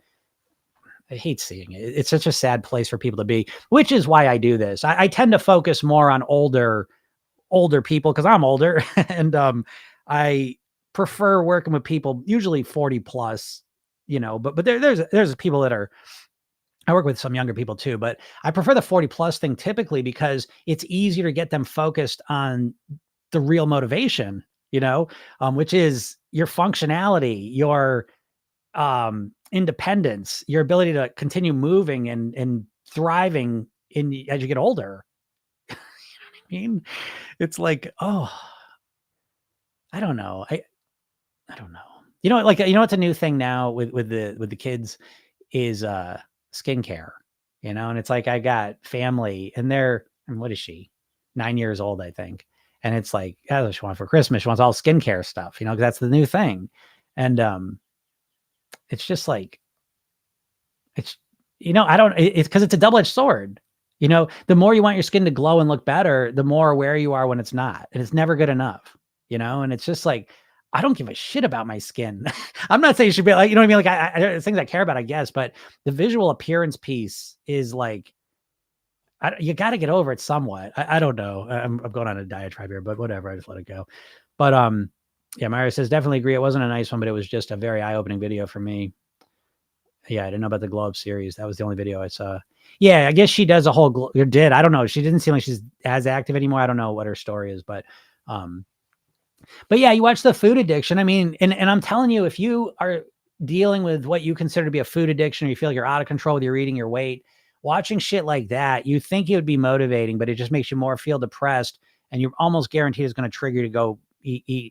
I hate seeing it. It's such a sad place for people to be, which is why I do this. I tend to focus more on older people because I'm older and I prefer working with people usually 40 plus, you know, but there's people that are, I work with some younger people too, but I prefer the 40 plus thing typically because it's easier to get them focused on the real motivation, you know, which is your functionality, your independence, your ability to continue moving and thriving as you get older. You know what I mean? It's like, oh, I don't know. I don't know. You know, like, you know, what's a new thing now with the kids is skincare, you know, and it's like, I got family and what is she? 9 years old, I think. And it's like, oh, she wants for Christmas. She wants all skincare stuff, you know, 'cause that's the new thing. And it's just like, it's, you know, it's because it's a double-edged sword. You know, the more you want your skin to glow and look better, the more aware you are when it's not. And it's never good enough, you know? And it's just like, I don't give a shit about my skin. I'm not saying you should be like, you know what I mean? Like, there's things I care about, I guess, but the visual appearance piece is like, you got to get over it somewhat. I don't know. I'm going on a diatribe here, but whatever. I just let it go. But yeah, Myra says, definitely agree. It wasn't a nice one, but it was just a very eye-opening video for me. Yeah, I didn't know about the glow up series. That was the only video I saw. Yeah, I guess she does a whole I don't know. She didn't seem like she's as active anymore. I don't know what her story is, but yeah, you watch the food addiction. I mean, and I'm telling you, if you are dealing with what you consider to be a food addiction, or you feel like you're out of control with your eating, your weight, watching shit like that, you think it would be motivating, but it just makes you more feel depressed, and you're almost guaranteed it's going to trigger you to go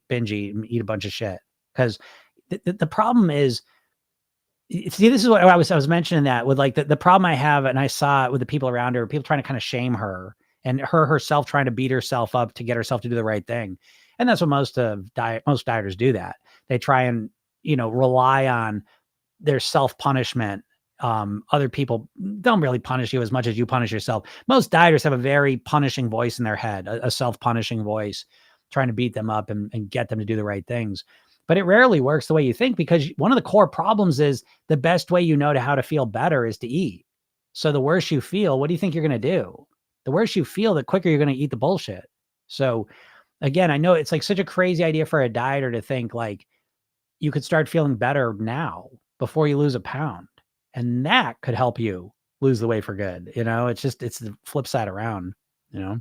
binge eat a bunch of shit. Because the problem is, see, this is what I was mentioning that with like the problem I have, and I saw it with the people around her, people trying to kind of shame her and herself trying to beat herself up to get herself to do the right thing. And that's what most dieters do. That they try and, you know, rely on their self-punishment. Other people don't really punish you as much as you punish yourself. Most dieters have a very punishing voice in their head, a self-punishing voice, trying to beat them up and get them to do the right things. But it rarely works the way you think, because one of the core problems is the best way you know how to feel better is to eat. So the worse you feel, what do you think you're going to do? The worse you feel, the quicker you're going to eat the bullshit. So again, I know it's like such a crazy idea for a dieter to think like you could start feeling better now before you lose a pound. And that could help you lose the weight for good. You know, it's the flip side around, you know?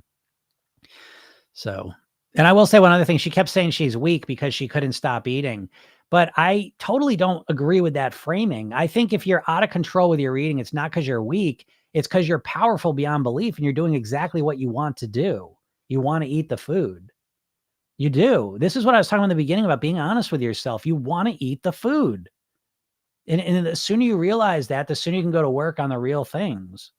So, and I will say one other thing. She kept saying she's weak because she couldn't stop eating. But I totally don't agree with that framing. I think if you're out of control with your eating, it's not because you're weak. It's because you're powerful beyond belief and you're doing exactly what you want to do. You want to eat the food. You do. This is what I was talking about in the beginning about being honest with yourself. You want to eat the food. And the sooner you realize that, the sooner you can go to work on the real things.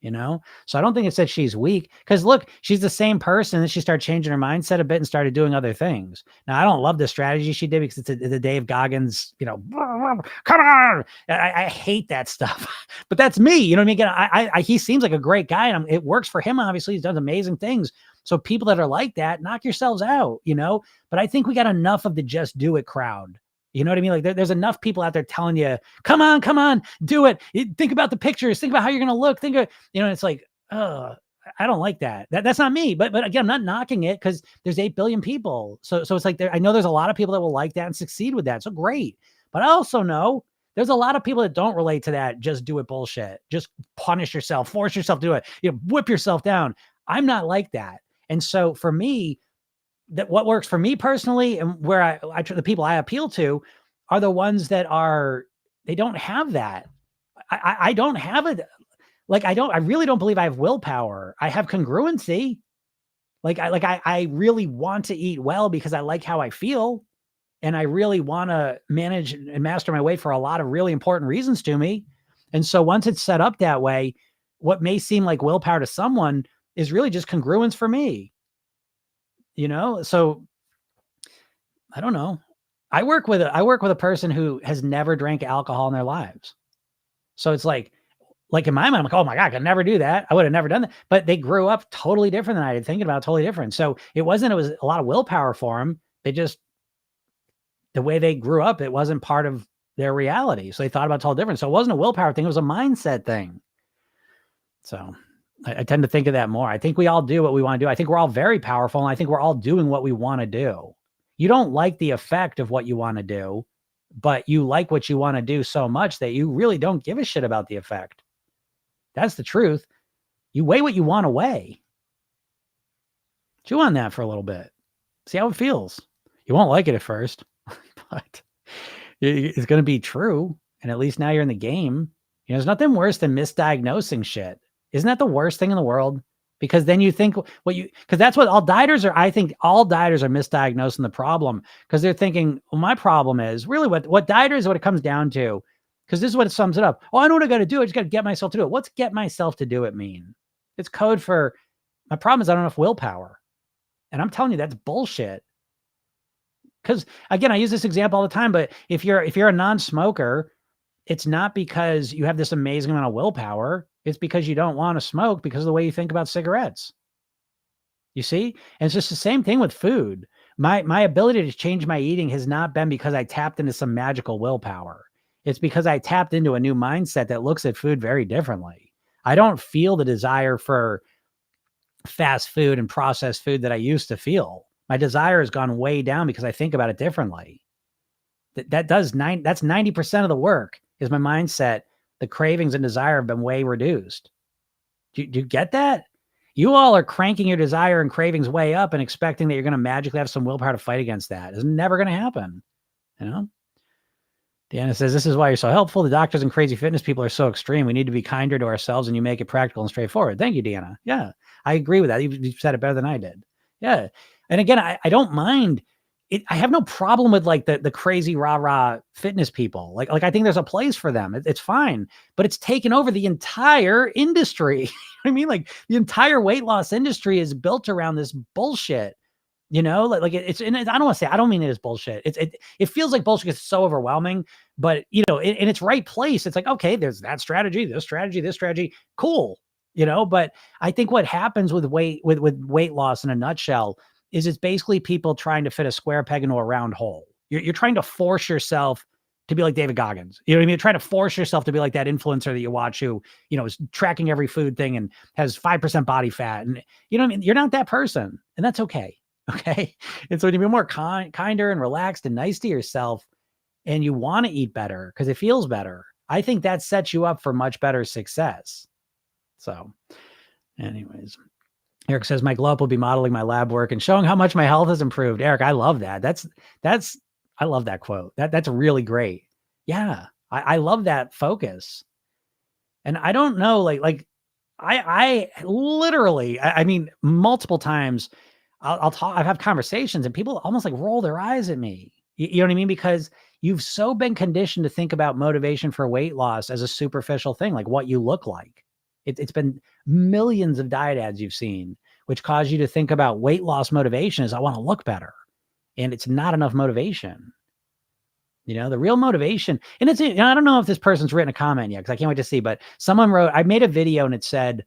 So I don't think it's that she's weak, because look, she's the same person. And she started changing her mindset a bit and started doing other things. Now, I don't love the strategy she did because it's the Dave Goggins, come on. I hate that stuff, but that's me. You know what I mean? Again, he seems like a great guy, and it works for him. Obviously, he's done amazing things. So people that are like that, knock yourselves out, but I think we got enough of the just do it crowd. You know what I mean? Like there's enough people out there telling you, come on, do it. Think about the pictures. Think about how you're going to look. It's like, I don't like that. That's not me. But again, I'm not knocking it because there's 8 billion people. So it's like, I know there's a lot of people that will like that and succeed with that. So great. But I also know there's a lot of people that don't relate to that. Just do it bullshit. Just punish yourself, force yourself to do it. Whip yourself down. I'm not like that. And so for me, that what works for me personally, and where the people I appeal to are the ones that they don't have that. I don't have it. I really don't believe I have willpower. I have congruency. I really want to eat well because I like how I feel. And I really want to manage and master my weight for a lot of really important reasons to me. And so once it's set up that way, what may seem like willpower to someone is really just congruence for me. So I don't know. I work with a person who has never drank alcohol in their lives. So it's like in my mind, I'm like, oh my God, I could never do that. I would have never done that. But they grew up totally different than I did, thinking about totally different. So it was a lot of willpower for them. The way they grew up, it wasn't part of their reality. So they thought about totally different. So it wasn't a willpower thing. It was a mindset thing. So I tend to think of that more. I think we all do what we want to do. I think we're all very powerful, and I think we're all doing what we want to do. You don't like the effect of what you want to do, but you like what you want to do so much that you really don't give a shit about the effect. That's the truth. You weigh what you want to weigh. Chew on that for a little bit. See how it feels. You won't like it at first, but it's going to be true. And at least now you're in the game. There's nothing worse than misdiagnosing shit. Isn't that the worst thing in the world? Because then you think because that's what all dieters are. I think all dieters are misdiagnosing the problem because they're thinking, well, my problem is really what dieters, what it comes down to, because this is what it sums it up. Oh, I know what I got to do. I just got to get myself to do it. What's get myself to do it mean? It's code for my problem is I don't have enough willpower. And I'm telling you, that's bullshit. Because again, I use this example all the time, but if you're a non-smoker, it's not because you have this amazing amount of willpower. It's because you don't want to smoke because of the way you think about cigarettes. You see? And it's just the same thing with food. My ability to change my eating has not been because I tapped into some magical willpower. It's because I tapped into a new mindset that looks at food very differently. I don't feel the desire for fast food and processed food that I used to feel. My desire has gone way down because I think about it differently. That's 90% of the work is my mindset. The cravings and desire have been way reduced. Do you get that? You all are cranking your desire and cravings way up and expecting that you're going to magically have some willpower to fight against that. It's never going to happen. Deanna says, this is why you're so helpful. The doctors and crazy fitness people are so extreme. We need to be kinder to ourselves, and you make it practical and straightforward. Thank you, Deanna. Yeah, I agree with that. You said it better than I did. Yeah. And again, I don't mind it. I have no problem with like the crazy rah-rah fitness people. Like I think there's a place for them. It's fine, but it's taken over the entire industry. I mean, like the entire weight loss industry is built around this bullshit. And I don't want to say, I don't mean it as bullshit. It feels like bullshit is so overwhelming, but in its right place, it's like, okay, there's that strategy, this strategy, cool. But I think what happens with weight loss in a nutshell is it's basically people trying to fit a square peg into a round hole. You're trying to force yourself to be like David Goggins. You know what I mean? You're trying to force yourself to be like that influencer that you watch who, is tracking every food thing and has 5% body fat. And you know what I mean? You're not that person, and that's okay. Okay. And so when you be more kinder and relaxed and nice to yourself, and you want to eat better because it feels better, I think that sets you up for much better success. So anyways, Eric says, my glow up will be modeling my lab work and showing how much my health has improved. Eric, I love that. I love that quote. That's really great. Yeah. I love that focus. And I don't know, I literally, I mean, multiple times I'll talk, I've had conversations and people almost like roll their eyes at me. You know what I mean? Because you've so been conditioned to think about motivation for weight loss as a superficial thing, like what you look like. It's been millions of diet ads you've seen, which cause you to think about weight loss motivation as I want to look better. And it's not enough motivation. The real motivation, and I don't know if this person's written a comment yet because I can't wait to see, but someone wrote, I made a video and it said,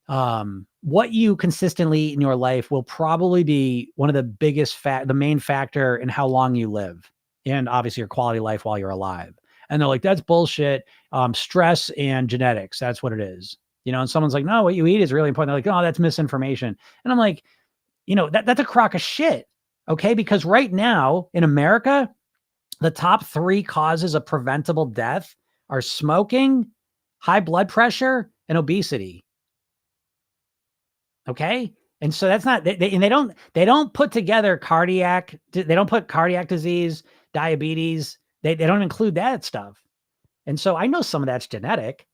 what you consistently eat in your life will probably be one of the the main factor in how long you live and obviously your quality of life while you're alive. And they're like, that's bullshit. Stress and genetics. That's what it is. And someone's like, no, what you eat is really important. They're like, oh, that's misinformation. And I'm like, that's a crock of shit. Okay. Because right now in America, the top 3 causes of preventable death are smoking, high blood pressure, and obesity. Okay. And so that's not, they don't put together they don't put cardiac disease, diabetes. They don't include that stuff. And so I know some of that's genetic,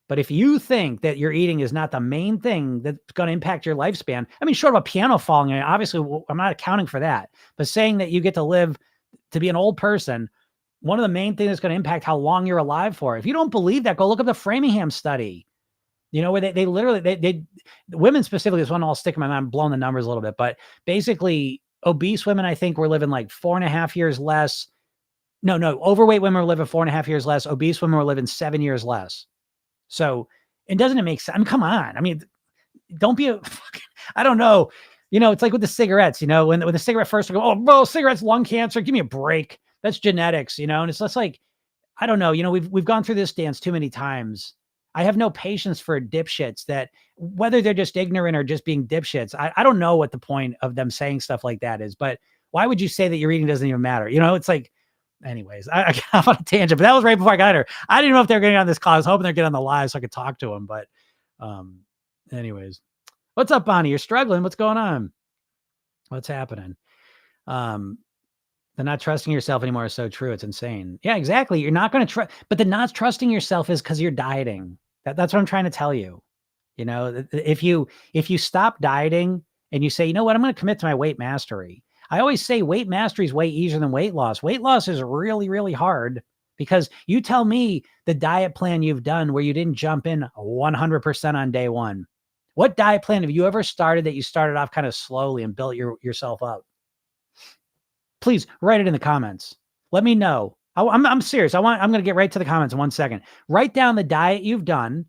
but if you think that your eating is not the main thing that's going to impact your lifespan, I mean, short of a piano falling, obviously I'm not accounting for that, but saying that you get to live to be an old person, one of the main things that's going to impact how long you're alive for. If you don't believe that, go look up the Framingham study. Where they literally, women specifically, this one I'll stick in my mind, I'm blowing the numbers a little bit, but basically obese women, I think, were living like 4.5 years less. No, overweight women were living 4.5 years less. Obese women were living 7 years less. So, and doesn't it make sense? I mean, come on. I mean, don't be I don't know. It's like with the cigarettes, when the cigarette first go, oh, bro, cigarettes, lung cancer, give me a break. That's genetics, and it's just like, I don't know. We've gone through this dance too many times. I have no patience for dipshits that, whether they're just ignorant or just being dipshits. I don't know what the point of them saying stuff like that is, but why would you say that your eating doesn't even matter? It's like, anyways, I got on a tangent, but that was right before I got here. I didn't know if they were getting on this call. I was hoping they're getting on the live so I could talk to them, but anyways, what's up, Bonnie? You're struggling. What's going on? What's happening? The not trusting yourself anymore is so true. It's insane. Yeah, exactly. You're not going to trust, but the not trusting yourself is because you're dieting. That's what I'm trying to tell you. If you stop dieting and you say, you know what, I'm going to commit to my weight mastery. I always say weight mastery is way easier than weight loss. Weight loss is really, really hard because you tell me the diet plan you've done where you didn't jump in 100% on day one. What diet plan have you ever started that you started off kind of slowly and built yourself up? Please write it in the comments. Let me know. I'm serious. I'm going to get right to the comments in 1 second. Write down the diet you've done.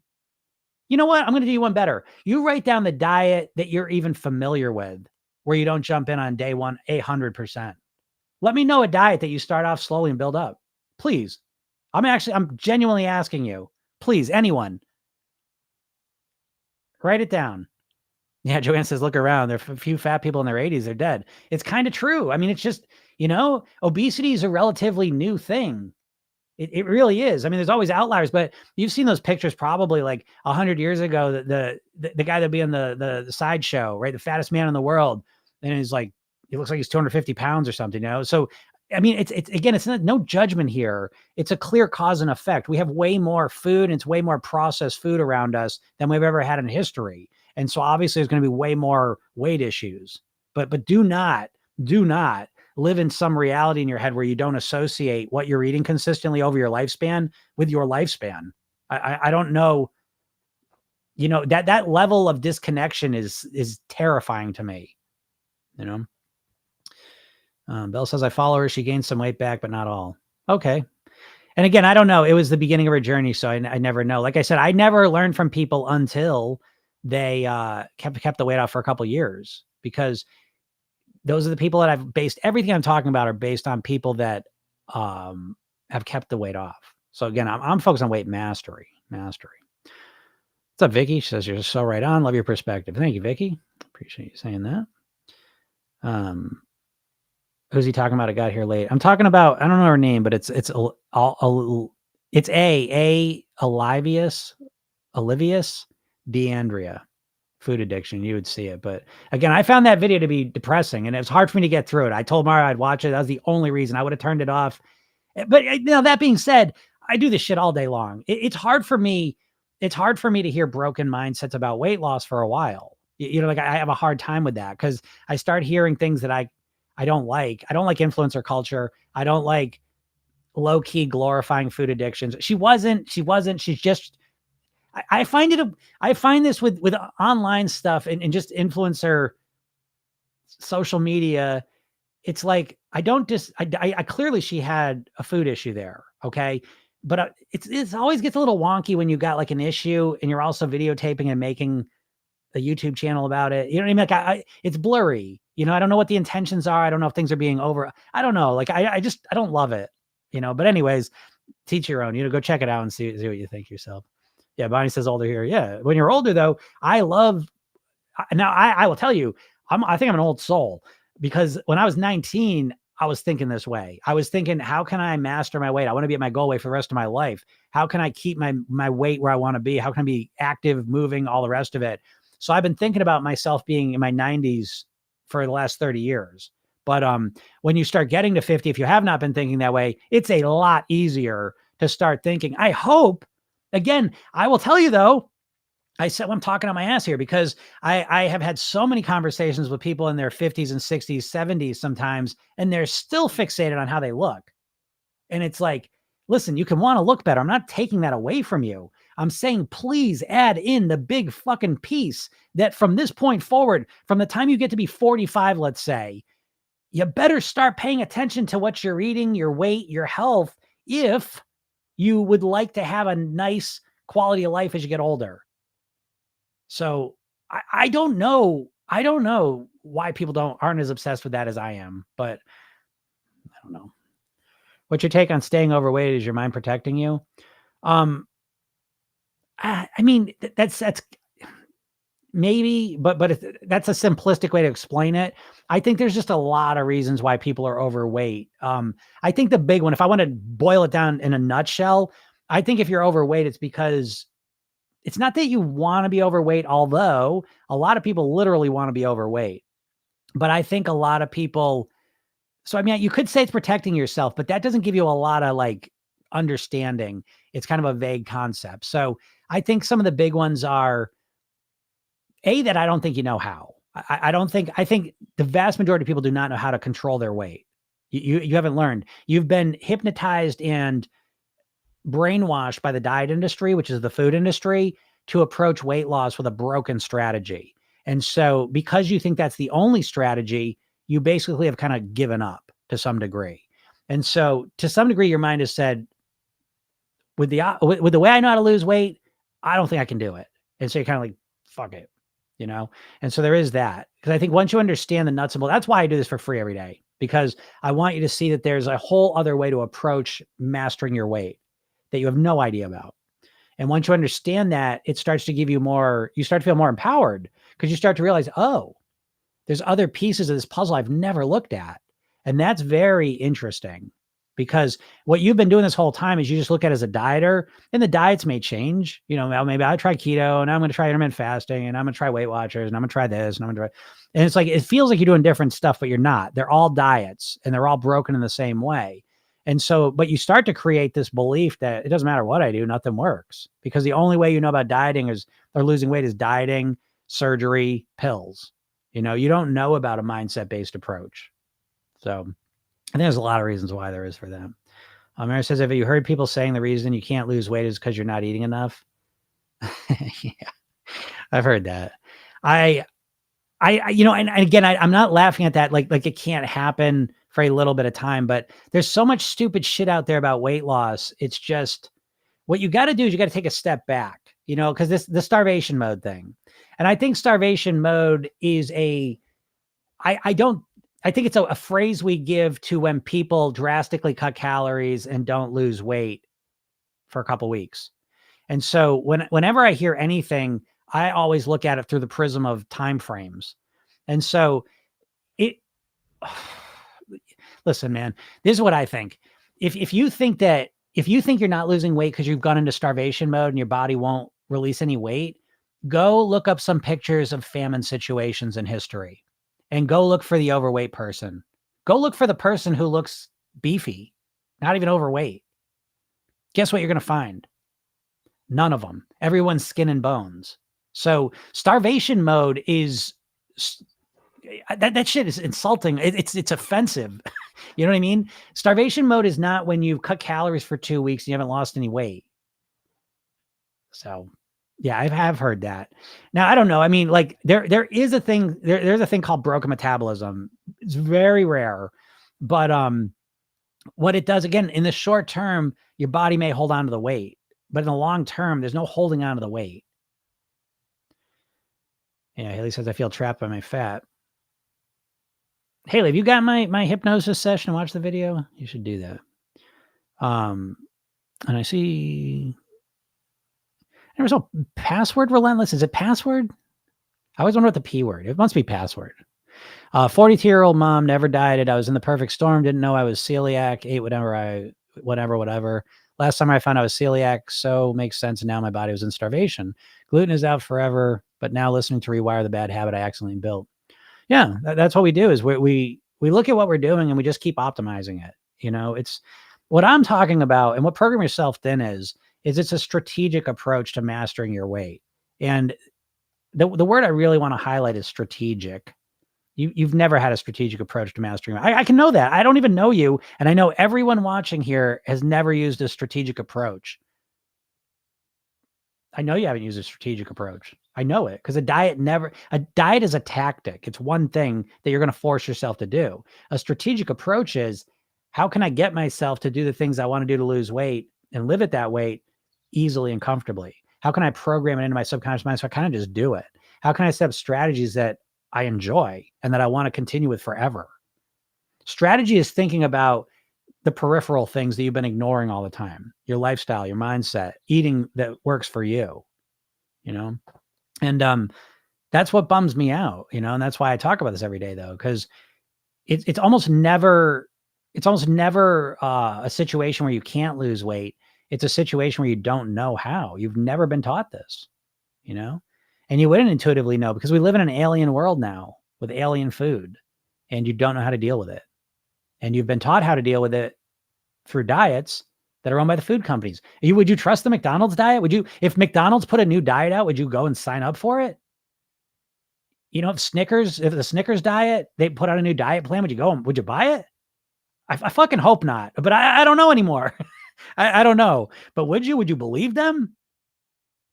You know what? I'm going to do you one better. You write down the diet that you're even familiar with, where you don't jump in on day one 100%. Let me know a diet that you start off slowly and build up. Please. I'm genuinely asking you. Please, anyone. Write it down. Yeah, Joanne says, look around. There are a few fat people in their 80s. They're dead. It's kind of true. I mean, it's just, obesity is a relatively new thing. It really is. I mean, there's always outliers, but you've seen those pictures probably like 100 years ago, the guy that'd be in the sideshow, right? The fattest man in the world. And he's like, he looks like he's 250 pounds or something, So, I mean, it's again, it's no judgment here. It's a clear cause and effect. We have way more food and it's way more processed food around us than we've ever had in history. And so obviously there's going to be way more weight issues, but do not live in some reality in your head where you don't associate what you're eating consistently over your lifespan with your lifespan. I don't know, that level of disconnection is terrifying to me, Belle says, I follow her. She gained some weight back, but not all. Okay. And again, I don't know. It was the beginning of her journey. So I never know. Like I said, I never learned from people until they kept the weight off for a couple of years, because those are the people that I've based everything I'm talking about are based on people that have kept the weight off. So again, I'm focused on weight mastery. What's up, Vicky? She says, you're so right on. Love your perspective. Thank you, Vicky. Appreciate you saying that. Who's he talking about? I got here late. I'm talking about, I don't know her name, but it's Olivius DeAndrea. food addiction, you would see it. But again, I found that video to be depressing and it was hard for me to get through it. I told Mara I'd watch it. That was the only reason. I would have turned it off. But that being said, I do this shit all day long. It's hard for me. It's hard for me to hear broken mindsets about weight loss for a while. Like I have a hard time with that because I start hearing things that I don't like. I don't like influencer culture. I don't like low key glorifying food addictions. She wasn't. She's just. I find it. I find this with online stuff and just influencer social media. It's like I clearly she had a food issue there. Okay. But it's always gets a little wonky when you got like an issue and you're also videotaping and making a YouTube channel about it. You know what I mean? Like it's blurry. I don't know what the intentions are. I don't know if things are being over. I don't know. Like I don't love it. But anyways, teach your own. Go check it out and see what you think yourself. Yeah, Bonnie says older here. Yeah, when you're older though, I love. Now I will tell you, I think I'm an old soul because when I was 19, I was thinking this way. I was thinking, how can I master my weight? I want to be at my goal weight for the rest of my life. How can I keep my weight where I want to be? How can I be active, moving, all the rest of it? So I've been thinking about myself being in my 90s for the last 30 years. But when you start getting to 50, if you have not been thinking that way, it's a lot easier to start thinking. I hope, again, I will tell you though, I said I'm talking on my ass here because I have had so many conversations with people in their 50s and 60s, 70s sometimes, and they're still fixated on how they look. And it's like, listen, you can want to look better. I'm not taking that away from you. I'm saying, please add in the big fucking piece that from this point forward, from the time you get to be 45, let's say, you better start paying attention to what you're eating, your weight, your health, if you would like to have a nice quality of life as you get older. So I don't know. I don't know why people aren't as obsessed with that as I am, but I don't know. What's your take on staying overweight? Is your mind protecting you? I mean, that's maybe, but that's a simplistic way to explain it. I think there's just a lot of reasons why people are overweight. I think the big one, if I want to boil it down in a nutshell, I think if you're overweight, it's because it's not that you want to be overweight, although a lot of people literally want to be overweight. But I think a lot of people, so I mean, you could say it's protecting yourself, but that doesn't give you a lot of like understanding. It's kind of a vague concept. So I think some of the big ones are that I don't think you know how. I think the vast majority of people do not know how to control their weight. You haven't learned. You've been hypnotized and brainwashed by the diet industry, which is the food industry, to approach weight loss with a broken strategy. And so because you think that's the only strategy, you basically have kind of given up to some degree. And so to some degree, your mind has said, with the way I know how to lose weight, I don't think I can do it. And so you're kind of like, fuck it, And so there is that. Because I think once you understand the nuts and bolts, that's why I do this for free every day, because I want you to see that there's a whole other way to approach mastering your weight that you have no idea about. And once you understand that, it starts to give you more, you start to feel more empowered because you start to realize, oh, there's other pieces of this puzzle I've never looked at. And that's very interesting because what you've been doing this whole time is you just look at it as a dieter, and the diets may change. Maybe I try keto and I'm going to try intermittent fasting and I'm going to try Weight Watchers and I'm going to try this and I'm going to try, and it's like, it feels like you're doing different stuff, but you're not. They're all diets and they're all broken in the same way. And so, but you start to create this belief that it doesn't matter what I do, nothing works, because the only way you know about dieting or losing weight is dieting, surgery, pills. You don't know about a mindset-based approach. So I think there's a lot of reasons why there is for them. Mary says, have you heard people saying the reason you can't lose weight is because you're not eating enough? Yeah, I've heard that. And again, I'm not laughing at that. Like it can't happen for a little bit of time, but there's so much stupid shit out there about weight loss. It's just, what you got to do is you got to take a step back, because the starvation mode thing. And I think starvation mode is I think it's a phrase we give to when people drastically cut calories and don't lose weight for a couple of weeks. And so whenever I hear anything, I always look at it through the prism of time frames. And so listen, man, this is what I think. If you think you're not losing weight because you've gone into starvation mode and your body won't release any weight, Go look up some pictures of famine situations in history and go look for the overweight person. Go look for the person who looks beefy, not even overweight. Guess what you're going to find? None of them. Everyone's skin and bones. So starvation mode is that shit is insulting. It's offensive. You know what I mean? Starvation mode is not when you cut calories for 2 weeks and you haven't lost any weight. So yeah, I have heard that. Now I don't know. I mean, like there is a thing, there's a thing called broken metabolism. It's very rare, but what it does, again, in the short term, your body may hold on to the weight, but in the long term, there's no holding on to the weight. Yeah, Haley says I feel trapped by my fat. Haley, have you got my hypnosis session and watch the video? You should do that. And I see there was no password relentless. Is it password? I always wonder what the P word. It must be password. 42-year-old mom, never dieted. I was in the perfect storm. Didn't know I was celiac. Ate whatever. Last time I found I was celiac, so makes sense. And now my body was in starvation. Gluten is out forever, but now listening to Rewire the Bad Habit I accidentally built. Yeah, that's what we do is we look at what we're doing and we just keep optimizing it. You know, it's what I'm talking about, and what Program Yourself Thin is it's a strategic approach to mastering your weight. And the word I really want to highlight is strategic. You've never had a strategic approach to mastering. I can know that. I don't even know you. And I know everyone watching here has never used a strategic approach. I know you haven't used a strategic approach. I know it because a diet is a tactic. It's one thing that you're going to force yourself to do. A strategic approach is, how can I get myself to do the things I want to do to lose weight and live at that weight easily and comfortably? How can I program it into my subconscious mind so I kind of just do it? How can I set up strategies that I enjoy and that I want to continue with forever? Strategy is thinking about the peripheral things that you've been ignoring all the time, your lifestyle, your mindset, eating that works for you, you know? And that's what bums me out, you know? And that's why I talk about this every day though, because it's almost never a situation where you can't lose weight. It's a situation where you don't know how. You've never been taught this, you know? And you wouldn't intuitively know because we live in an alien world now with alien food and you don't know how to deal with it. And you've been taught how to deal with it through diets that are owned by the food companies. Would you trust the McDonald's diet? If McDonald's put a new diet out, would you go and sign up for it? You know, if the Snickers diet, they put out a new diet plan, would you buy it? I fucking hope not, but I don't know anymore. I don't know, but would you believe them?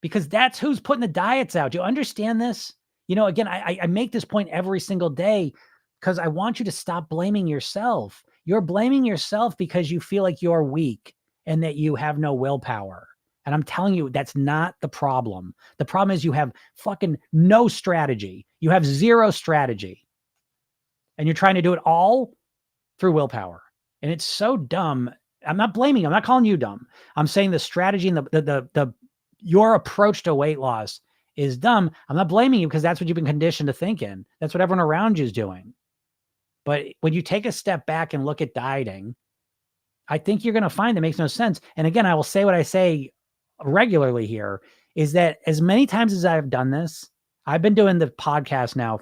Because that's who's putting the diets out. Do you understand this? You know, again, I make this point every single day because I want you to stop blaming yourself. You're blaming yourself because you feel like you're weak and that you have no willpower. And I'm telling you, that's not the problem. The problem is you have fucking no strategy. You have zero strategy. And you're trying to do it all through willpower. And it's so dumb. I'm not blaming you. I'm not calling you dumb. I'm saying the strategy and your approach to weight loss is dumb. I'm not blaming you because that's what you've been conditioned to think in. That's what everyone around you is doing. But when you take a step back and look at dieting, I think you're going to find that makes no sense. And again, I will say what I say regularly here is that as many times as I've done this, I've been doing the podcast now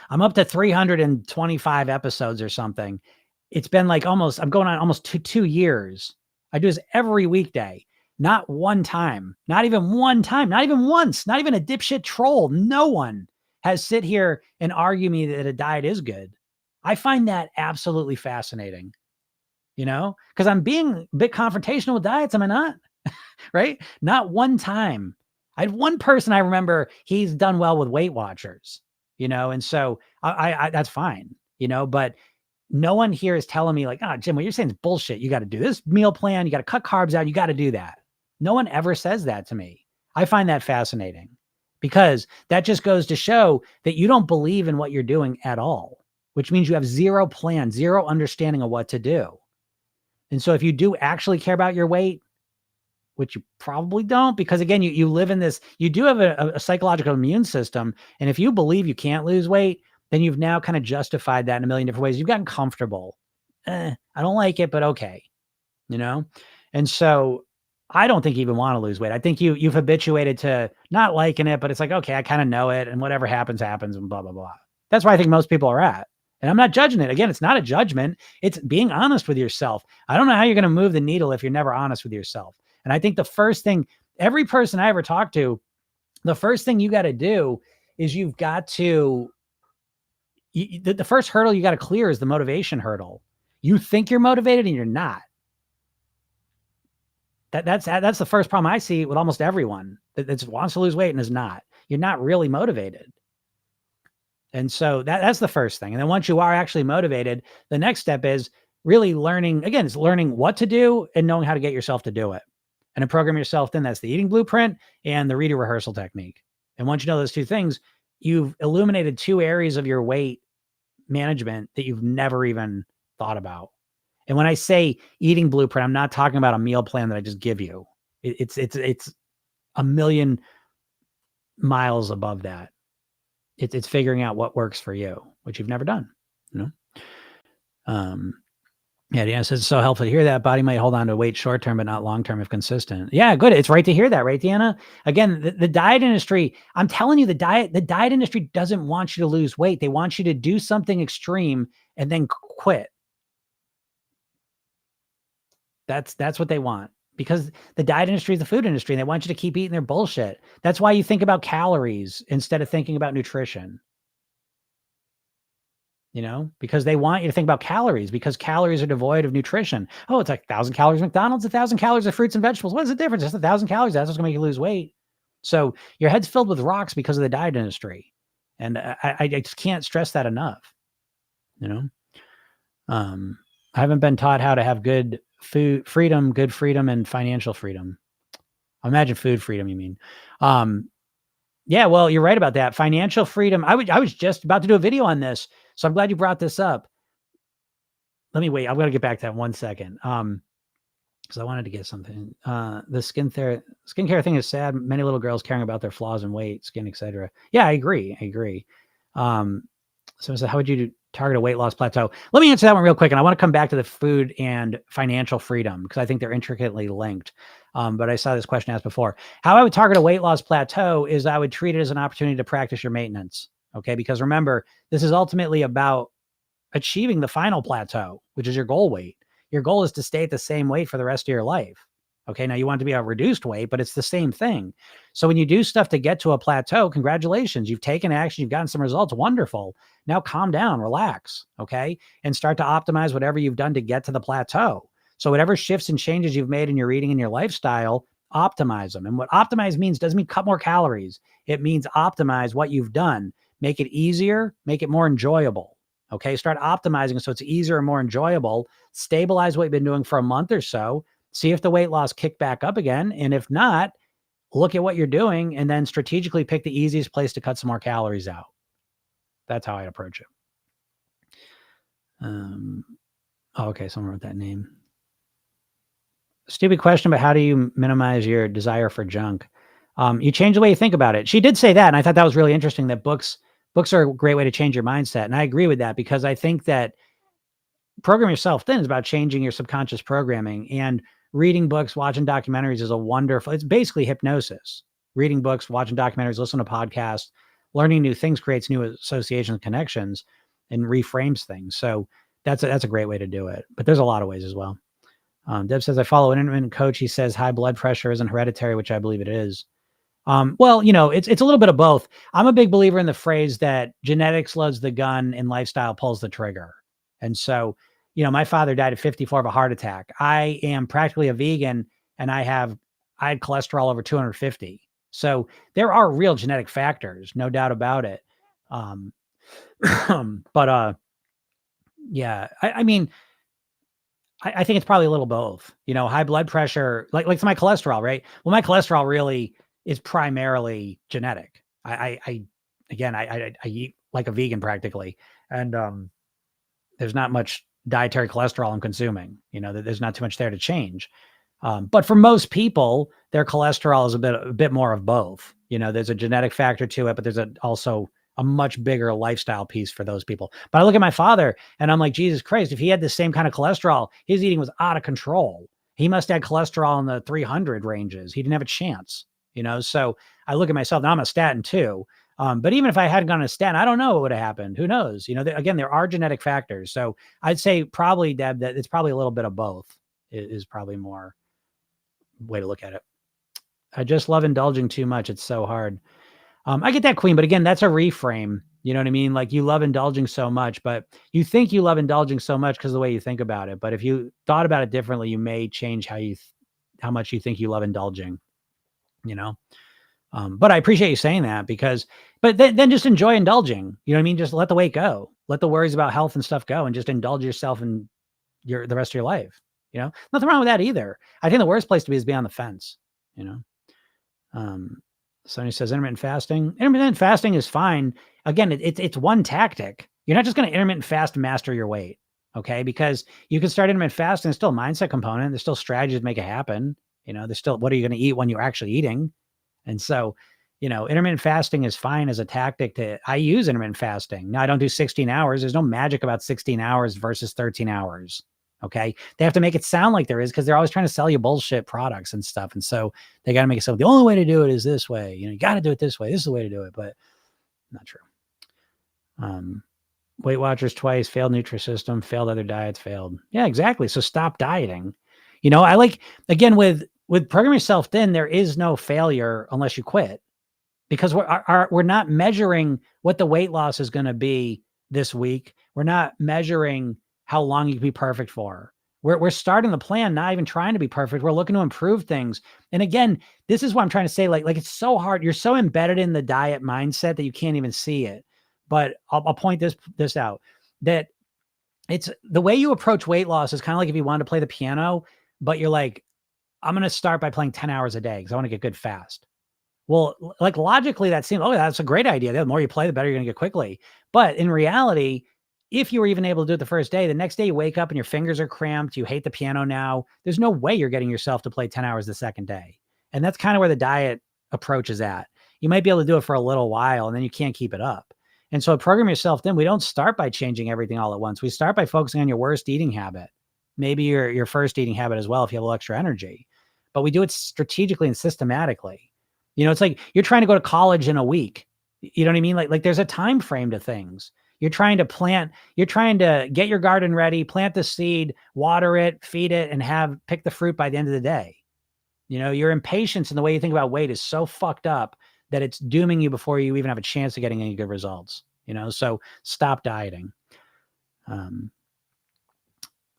I'm up to 325 episodes or something. It's been like I'm going on almost 2 years. I do this every weekday. Not one time, not even one time, not even once, not even a dipshit troll. No one has sit here and argue me that a diet is good. I find that absolutely fascinating, you know, because I'm being a bit confrontational with diets. Am I not? Right? Not one time. I had one person I remember, he's done well with Weight Watchers, you know, and so I that's fine, you know, but no one here is telling me like, oh, Jim, what you're saying is bullshit. You got to do this meal plan. You got to cut carbs out. You got to do that. No one ever says that to me. I find that fascinating because that just goes to show that you don't believe in what you're doing at all, which means you have zero plan, zero understanding of what to do. And so if you do actually care about your weight, which you probably don't, because again, you live in this, you do have a psychological immune system. And if you believe you can't lose weight, then you've now kind of justified that in a million different ways. You've gotten comfortable. I don't like it, but okay. You know? And so I don't think you even want to lose weight. I think you've habituated to not liking it, but it's like, okay, I kind of know it, and whatever happens, happens, and blah, blah, blah. That's where I think most people are at. And I'm not judging it. Again, it's not a judgment. It's being honest with yourself. I don't know how you're going to move the needle if you're never honest with yourself. And I think the first thing, every person I ever talked to, the first thing you got to do is you've got to, the first hurdle you got to clear is the motivation hurdle. You think you're motivated and you're not. That's the first problem I see with almost everyone that wants to lose weight and is not. You're not really motivated. And so that's the first thing. And then once you are actually motivated, the next step is really learning, again, it's learning what to do and knowing how to get yourself to do it. And to program yourself, then that's the eating blueprint and the reader rehearsal technique. And once you know those two things, you've illuminated two areas of your weight management that you've never even thought about. And when I say eating blueprint, I'm not talking about a meal plan that I just give you. It's a million miles above that. It's figuring out what works for you, which you've never done, you know? Yeah, Deanna says it's so helpful to hear that. Body might hold on to weight short term, but not long term if consistent. Yeah, good. It's right to hear that, right, Deanna? Again, the diet industry, I'm telling you, the diet industry doesn't want you to lose weight. They want you to do something extreme and then quit. That's what they want, because the diet industry is the food industry and they want you to keep eating their bullshit. That's why you think about calories instead of thinking about nutrition. You know, because they want you to think about calories, because calories are devoid of nutrition. Oh, it's like 1,000 calories McDonald's, 1,000 calories of fruits and vegetables. What is the difference? Just 1,000 calories. That's what's going to make you lose weight. So your head's filled with rocks because of the diet industry. And I just can't stress that enough. You know, I haven't been taught how to have good food freedom, and financial freedom. I imagine food freedom, you mean. Yeah, well, you're right about that. Financial freedom. I was just about to do a video on this, so I'm glad you brought this up. Let me wait. I'm going to get back to that in 1 second. Because I wanted to get something. The skincare thing is sad. Many little girls caring about their flaws and weight, skin, etc. Yeah, I agree. So how would you target a weight loss plateau? Let me answer that one real quick. And I want to come back to the food and financial freedom, because I think they're intricately linked. But I saw this question asked before. How I would target a weight loss plateau is I would treat it as an opportunity to practice your maintenance. Okay. Because remember, this is ultimately about achieving the final plateau, which is your goal weight. Your goal is to stay at the same weight for the rest of your life. Okay. Now you want it to be a reduced weight, but it's the same thing. So when you do stuff to get to a plateau, congratulations, you've taken action, you've gotten some results. Wonderful. Now calm down, relax. Okay. And start to optimize whatever you've done to get to the plateau. So whatever shifts and changes you've made in your eating and your lifestyle, optimize them. And what optimize means doesn't mean cut more calories. It means optimize what you've done, make it easier, make it more enjoyable. Okay. Start optimizing so it's easier and more enjoyable. Stabilize what you've been doing for a month or so. See if the weight loss kicked back up again. And if not, look at what you're doing and then strategically pick the easiest place to cut some more calories out. That's how I approach it. Okay. Someone wrote that name. Stupid question, but how do you minimize your desire for junk? You change the way you think about it. She did say that. And I thought that was really interesting, that books are a great way to change your mindset. And I agree with that, because I think that program yourself thin is about changing your subconscious programming, and reading books, watching documentaries is it's basically hypnosis. Reading books, watching documentaries, listening to podcasts, learning new things creates new associations, connections, and reframes things. So that's a great way to do it. But there's a lot of ways as well. Deb says, I follow an intermittent coach. He says high blood pressure isn't hereditary, which I believe it is. Well, it's a little bit of both. I'm a big believer in the phrase that genetics loads the gun and lifestyle pulls the trigger. And so, my father died at 54 of a heart attack. I am practically a vegan, and I had cholesterol over 250. So there are real genetic factors, no doubt about it. But yeah, I mean, I think it's probably a little both. High blood pressure, like my cholesterol, right? Well, my cholesterol really is primarily genetic. I eat like a vegan practically, and there's not much dietary cholesterol I'm consuming. There's not too much there to change. But for most people, their cholesterol is a bit more of both. There's a genetic factor to it, but there's also a much bigger lifestyle piece for those people. But I look at my father and I'm like, Jesus Christ, if he had the same kind of cholesterol, his eating was out of control. He must have had cholesterol in the 300 ranges. He didn't have a chance, So I look at myself now. I'm a statin too. But even if I hadn't gone on a statin, I don't know what would have happened. Who knows? Again, there are genetic factors. So I'd say probably, Deb, that it's probably a little bit of both is probably more way to look at it. I just love indulging too much. It's so hard. I get that, Queen, but again, that's a reframe. You know what I mean? Like, you love indulging so much, but you think you love indulging so much because of the way you think about it. But if you thought about it differently, you may change how much you think you love indulging, But I appreciate you saying that but then just enjoy indulging. You know what I mean? Just let the weight go. Let the worries about health and stuff go and just indulge yourself in the rest of your life. Nothing wrong with that either. I think the worst place to be is be on the fence, Sonny says intermittent fasting. Intermittent fasting is fine. Again, it's one tactic. You're not just going to intermittent fast and master your weight, okay? Because you can start intermittent fasting. There's still a mindset component. There's still strategies to make it happen. There's still, what are you going to eat when you're actually eating? And so, intermittent fasting is fine as a tactic I use intermittent fasting. Now, I don't do 16 hours. There's no magic about 16 hours versus 13 hours. Okay. They have to make it sound like there is, because they're always trying to sell you bullshit products and stuff. And so they got to make it so the only way to do it is this way. You got to do it this way. This is the way to do it, but not true. Weight Watchers twice, failed Nutrisystem, failed other diets, failed. Yeah, exactly. So stop dieting. I like, again, with Program Yourself Thin, there is no failure unless you quit, because we're not measuring what the weight loss is going to be this week. We're not measuring how long you can be perfect for. We're starting the plan, not even trying to be perfect. We're looking to improve things. And again, this is what I'm trying to say. Like it's so hard. You're so embedded in the diet mindset that you can't even see it. But I'll point this out, that it's the way you approach weight loss is kind of like if you wanted to play the piano, but you're like, I'm going to start by playing 10 hours a day because I want to get good fast. Well, like logically that seems, that's a great idea. The more you play, the better you're going to get quickly. But in reality, if you were even able to do it the first day, the next day you wake up and your fingers are cramped, you hate the piano now, there's no way you're getting yourself to play 10 hours the second day. And that's kind of where the diet approach is at. You might be able to do it for a little while and then you can't keep it up. And so Program Yourself Thin, we don't start by changing everything all at once. We start by focusing on your worst eating habit, maybe your first eating habit as well if you have a little extra energy. But we do it strategically and systematically. It's like you're trying to go to college in a week. You know what I mean? Like there's a time frame to things. You're trying to get your garden ready, plant the seed, water it, feed it, and pick the fruit by the end of the day. Your impatience in the way you think about weight is so fucked up that it's dooming you before you even have a chance of getting any good results. So stop dieting.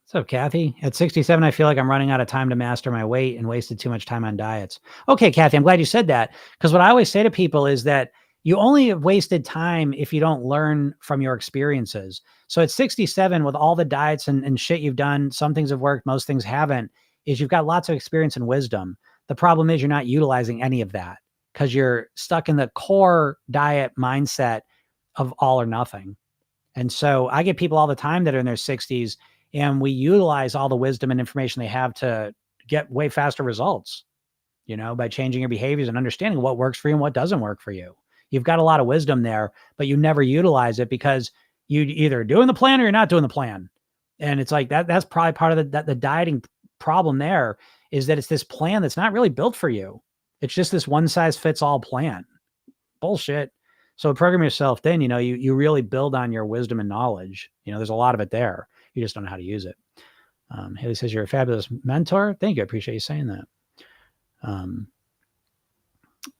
So Kathy, at 67, I feel like I'm running out of time to master my weight and wasted too much time on diets. Okay, Kathy, I'm glad you said that, because what I always say to people is that you only have wasted time if you don't learn from your experiences. So at 67, with all the diets and shit you've done, some things have worked, most things haven't, is you've got lots of experience and wisdom. The problem is you're not utilizing any of that because you're stuck in the core diet mindset of all or nothing. And so I get people all the time that are in their 60s, and we utilize all the wisdom and information they have to get way faster results, by changing your behaviors and understanding what works for you and what doesn't work for you. You've got a lot of wisdom there, but you never utilize it because you either doing the plan or you're not doing the plan. And it's like that's probably part of the dieting problem there, is that it's this plan that's not really built for you. It's just this one size fits all plan. Bullshit. So Program Yourself Thin, you really build on your wisdom and knowledge. There's a lot of it there. You just don't know how to use it. Haley says, you're a fabulous mentor. Thank you. I appreciate you saying that.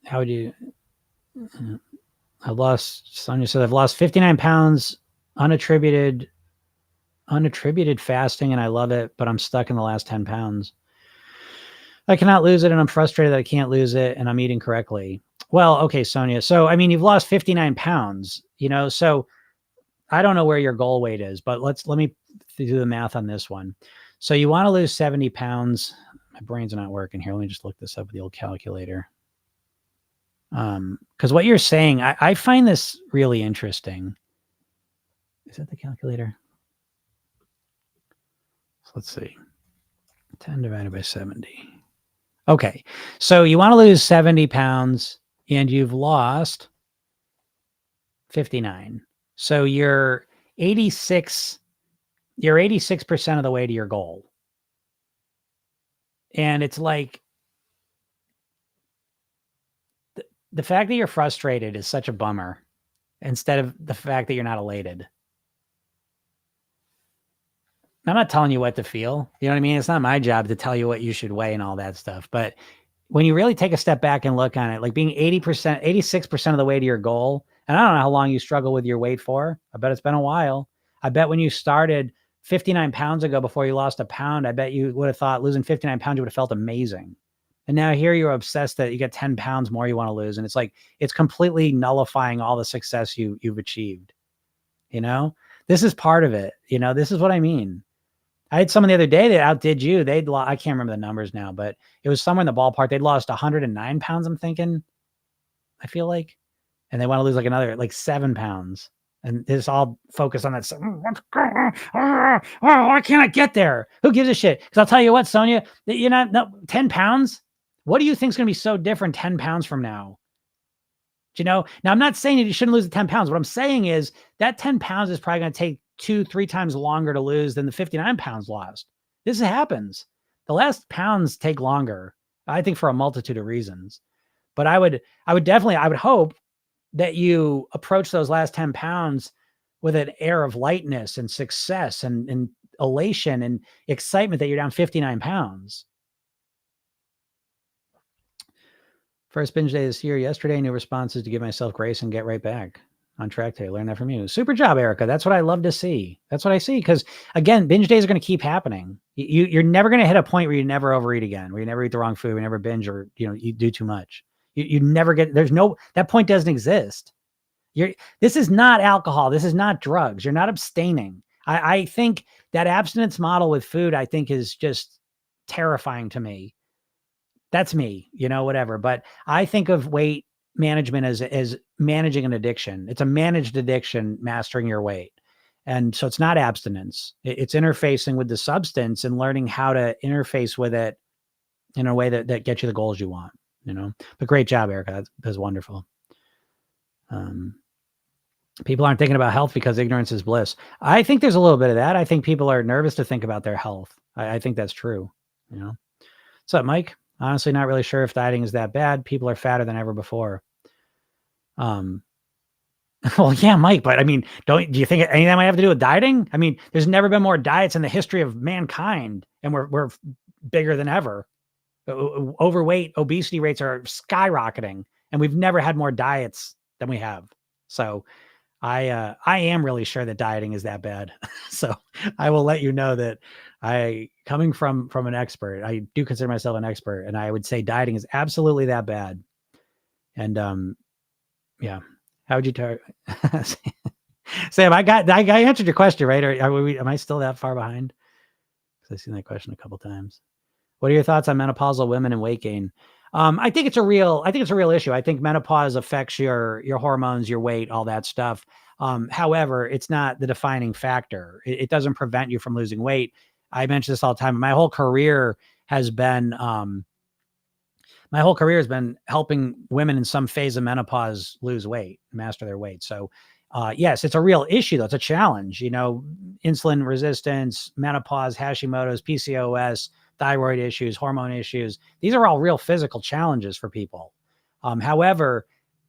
How would you, Sonia said, I've lost 59 pounds unattributed fasting, and I love it, but I'm stuck in the last 10 pounds. I cannot lose it, and I'm frustrated that I can't lose it, and I'm eating correctly. Well, okay, Sonia. So, I mean, you've lost 59 pounds, so I don't know where your goal weight is, but let me do the math on this one. So you want to lose 70 pounds. My brain's not working here. Let me just look this up with the old calculator. Because what you're saying, I find this really interesting. Is that the calculator? So let's see. 10 divided by 70. Okay. So you want to lose 70 pounds and you've lost 59. So you're 86% of the way to your goal. And it's like the fact that you're frustrated is such a bummer instead of the fact that you're not elated. I'm not telling you what to feel. You know what I mean? It's not my job to tell you what you should weigh and all that stuff. But when you really take a step back and look on it, like being 80%, 86% of the way to your goal, and I don't know how long you struggle with your weight for. I bet it's been a while. I bet when you started 59 pounds ago before you lost a pound, I bet you would have thought losing 59 pounds, you would have felt amazing. And now here you're obsessed that you get 10 pounds more you want to lose. And it's like, it's completely nullifying all the success you've achieved. You know, this is part of it. You know, this is what I mean. I had someone the other day that outdid you. I can't remember the numbers now, but it was somewhere in the ballpark. They'd lost 109 pounds, I'm thinking, I feel like, and they want to lose like another, like 7 pounds. And it's all focused on that. Why can't I get there? Who gives a shit? Because I'll tell you what, Sonia, you're not, no, 10 pounds. What do you think is going to be so different 10 pounds from now? Do you know? Now, I'm not saying that you shouldn't lose the 10 pounds. What I'm saying is that 10 pounds is probably going to take 2-3 times longer to lose than the 59 pounds lost. This happens. The last pounds take longer, I think, for a multitude of reasons. But I would hope that you approach those last 10 pounds with an air of lightness and success and elation and excitement that you're down 59 pounds. First binge day this year. Yesterday, new responses to give myself grace and get right back on track today. Learn that from you. Super job, Erica. That's what I love to see. That's what I see. Because again, binge days are going to keep happening. You're never going to hit a point where you never overeat again, where you never eat the wrong food, where you never binge, or you do too much. You never get. That point doesn't exist. This is not alcohol. This is not drugs. You're not abstaining. I think that abstinence model with food, I think, is just terrifying to me. That's me, whatever. But I think of weight management as managing an addiction. It's a managed addiction, mastering your weight. And so it's not abstinence. It's interfacing with the substance and learning how to interface with it in a way that gets you the goals you want, But great job, Erica. That's wonderful. People aren't thinking about health because ignorance is bliss. I think there's a little bit of that. I think people are nervous to think about their health. I think that's true, What's up, Mike? Honestly, not really sure if dieting is that bad. People are fatter than ever before. Well, yeah, Mike, but I mean, do you think any of that might have to do with dieting? I mean, there's never been more diets in the history of mankind, and we're bigger than ever. Overweight, obesity rates are skyrocketing, and we've never had more diets than we have. So I am really sure that dieting is that bad. So I will let you know that coming from an expert, I do consider myself an expert, and I would say dieting is absolutely that bad. And yeah, how would you Sam? I answered your question, right? Am I still that far behind? Because I've seen that question a couple times. What are your thoughts on menopausal women and weight gain? I think it's a real issue. I think menopause affects your hormones, your weight, all that stuff. However, it's not the defining factor. It doesn't prevent you from losing weight. I mention this all the time. My whole career has been helping women in some phase of menopause lose weight, master their weight. So yes, it's a real issue, though. It's a challenge, insulin resistance, menopause, Hashimoto's, PCOS, thyroid issues, hormone issues. These are all real physical challenges for people. However,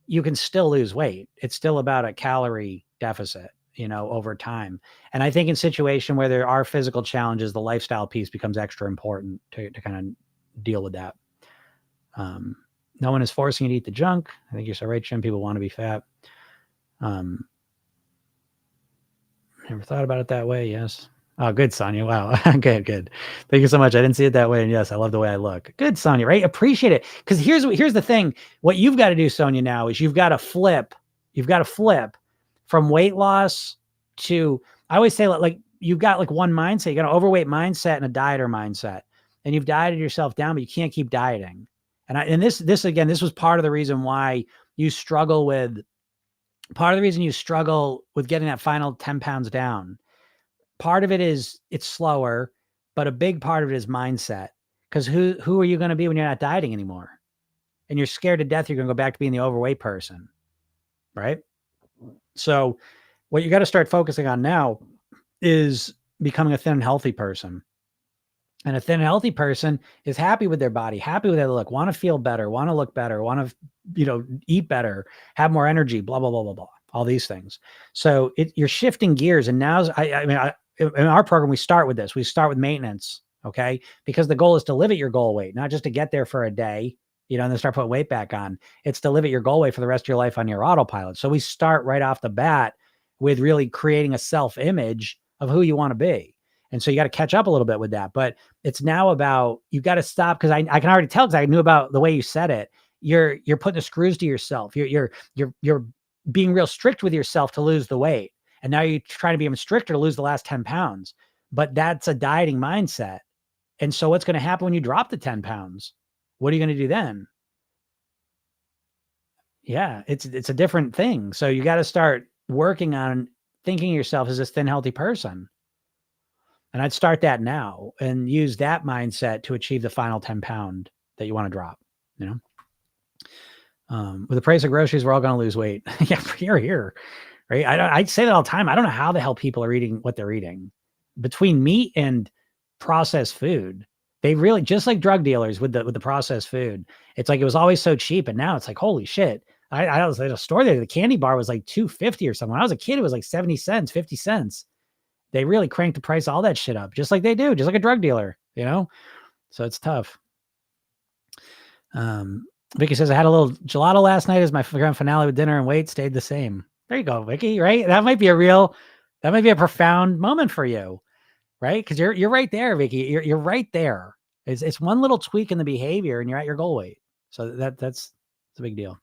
you can still lose weight. It's still about a calorie deficit, over time. And I think in situation where there are physical challenges, the lifestyle piece becomes extra important to kind of deal with that. No one is forcing you to eat the junk. I think you're so right, Jim. People want to be fat. Never thought about it that way. Yes. Oh, good, Sonia. Wow. Good. Thank you so much. I didn't see it that way. And yes, I love the way I look. Good, Sonia, right? Appreciate it. Because here's the thing. What you've got to do, Sonia, now is you've got to flip from weight loss to, I always say, like, you've got like one mindset. You got an overweight mindset and a dieter mindset. And you've dieted yourself down, but you can't keep dieting. And this was part of the reason why you struggle with getting that final 10 pounds down. Part of it is it's slower, but a big part of it is mindset. Because who are you going to be when you're not dieting anymore? And you're scared to death you're going to go back to being the overweight person, right? So what you got to start focusing on now is becoming a thin and healthy person. And a thin, healthy person is happy with their body, happy with their look, want to feel better, want to look better, want to, eat better, have more energy, blah, blah, blah, blah, blah, all these things. So you're shifting gears. And now, in our program, we start with this. We start with maintenance, okay? Because the goal is to live at your goal weight, not just to get there for a day, and then start putting weight back on. It's to live at your goal weight for the rest of your life on your autopilot. So we start right off the bat with really creating a self-image of who you want to be. And so you got to catch up a little bit with that. But it's now about, you got to stop, because I can already tell, because I knew about the way you said it. You're putting the screws to yourself. You're being real strict with yourself to lose the weight. And now you're trying to be even stricter to lose the last 10 pounds. But that's a dieting mindset. And so what's going to happen when you drop the 10 pounds? What are you going to do then? Yeah, it's a different thing. So you got to start working on thinking of yourself as this thin, healthy person. And I'd start that now and use that mindset to achieve the final 10 pound that you want to drop, with the price of groceries, we're all going to lose weight. Yeah, you're here, right? I say that all the time. I don't know how the hell people are eating what they're eating. Between meat and processed food, they really, just like drug dealers with the processed food. It's like, it was always so cheap. And now it's like, holy shit. I was at a store there. The candy bar was like $2.50 or something. When I was a kid, it was like 70 cents, 50 cents. They really cranked the price of all that shit up, just like they do, just like a drug dealer, So it's tough. Vicky says, I had a little gelato last night as my grand finale with dinner, and weight stayed the same. There you go, Vicky, right? That might be a profound moment for you, right? Because you're right there, Vicky. You're right there. It's one little tweak in the behavior and you're at your goal weight. So that's a big deal.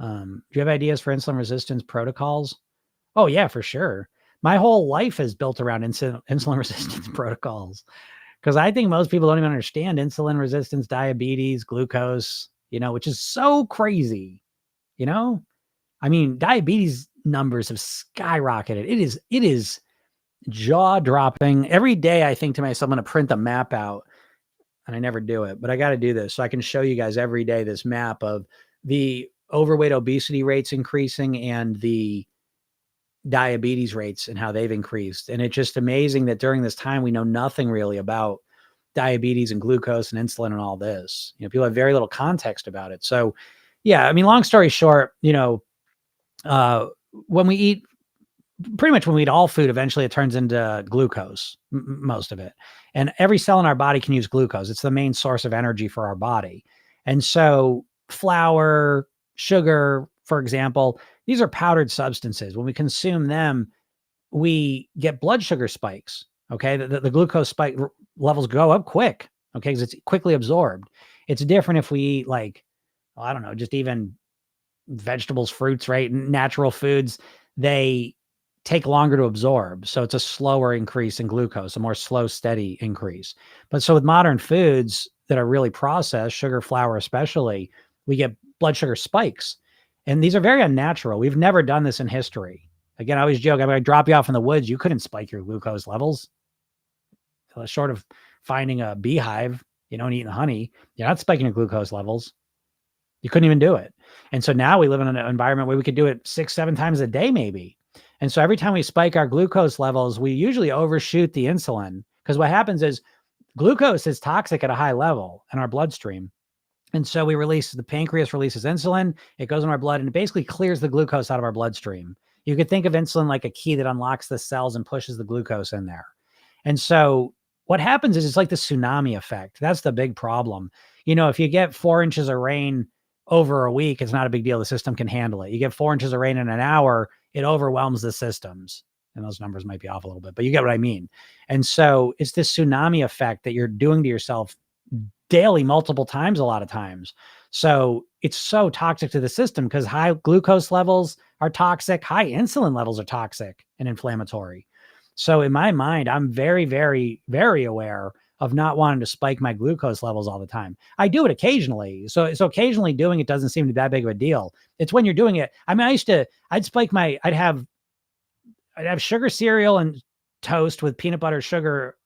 Do you have ideas for insulin resistance protocols? Oh yeah, for sure. My whole life is built around insulin resistance protocols, because I think most people don't even understand insulin resistance, diabetes, glucose, which is so crazy. I mean, diabetes numbers have skyrocketed. It is jaw dropping. Every day I think to myself, I'm going to print the map out, and I never do it, but I got to do this so I can show you guys every day this map of the overweight obesity rates increasing and the diabetes rates and how they've increased. And it's just amazing that during this time, we know nothing really about diabetes and glucose and insulin and all this. People have very little context about it. So yeah, I mean, long story short, when we eat all food, eventually it turns into glucose, most of it. And every cell in our body can use glucose. It's the main source of energy for our body. And so flour, sugar, for example, these are powdered substances. When we consume them, we get blood sugar spikes. Okay. The glucose spike levels go up quick. Okay. Because it's quickly absorbed. It's different if we eat I don't know, just even vegetables, fruits, right? Natural foods, they take longer to absorb. So it's a slower increase in glucose, a more slow, steady increase. But so with modern foods that are really processed, sugar, flour, especially, we get blood sugar spikes. And these are very unnatural. We've never done this in history. Again, I always joke, I'm going to drop you off in the woods. You couldn't spike your glucose levels. Short of finding a beehive, and eating honey, you're not spiking your glucose levels. You couldn't even do it. And so now we live in an environment where we could do it 6-7 times a day, maybe. And so every time we spike our glucose levels, we usually overshoot the insulin, because what happens is glucose is toxic at a high level in our bloodstream. And so the pancreas releases insulin, it goes in our blood, and it basically clears the glucose out of our bloodstream. You could think of insulin like a key that unlocks the cells and pushes the glucose in there. And so what happens is it's like the tsunami effect. That's the big problem. If you get 4 inches of rain over a week, it's not a big deal. The system can handle it. You get 4 inches of rain in an hour, it overwhelms the systems. And those numbers might be off a little bit, but you get what I mean. And so it's this tsunami effect that you're doing to yourself daily, multiple times, a lot of times. So it's so toxic to the system, because high glucose levels are toxic. High insulin levels are toxic and inflammatory. So in my mind, I'm very, very, very aware of not wanting to spike my glucose levels all the time. I do it occasionally. So occasionally doing it doesn't seem to be that big of a deal. It's when you're doing it. I mean, I'd have sugar cereal and toast with peanut butter sugar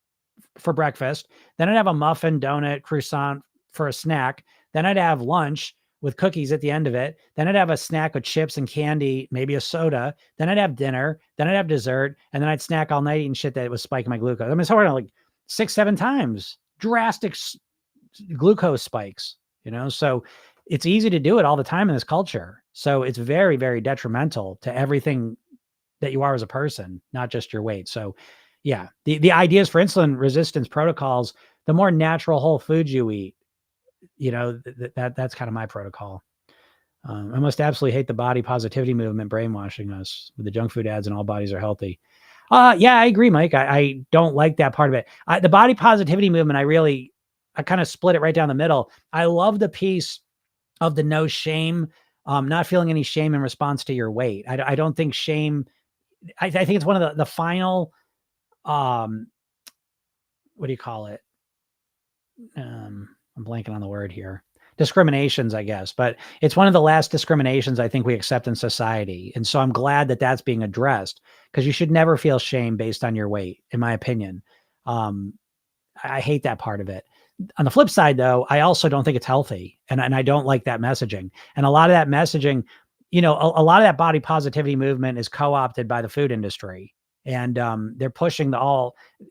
for breakfast. Then I'd have a muffin, donut, croissant for a snack. Then I'd have lunch with cookies at the end of it. Then I'd have a snack with chips and candy, maybe a soda. Then I'd have dinner. Then I'd have dessert. And then I'd snack all night eating shit that was spiking my glucose. I mean, so we're like 6, 7 times, drastic glucose spikes, so it's easy to do it all the time in this culture. So it's very, very detrimental to everything that you are as a person, not just your weight. So yeah, the ideas for insulin resistance protocols, the more natural whole foods you eat, that's kind of my protocol. I must absolutely hate the body positivity movement brainwashing us with the junk food ads and all bodies are healthy. Yeah, I agree, Mike. I don't like that part of it. The body positivity movement, I kind of split it right down the middle. I love the piece of the no shame, not feeling any shame in response to your weight. I don't think shame, I think it's one of the final, what do you call it? I'm blanking on the word here. Discriminations, I guess, but it's one of the last discriminations I think we accept in society. And so I'm glad that that's being addressed, because you should never feel shame based on your weight, in my opinion. Um, I hate that part of it. On the flip side, though, I also don't think it's healthy, and I don't like that messaging. And a lot of that messaging, a lot of that body positivity movement is co-opted by the food industry, and they're pushing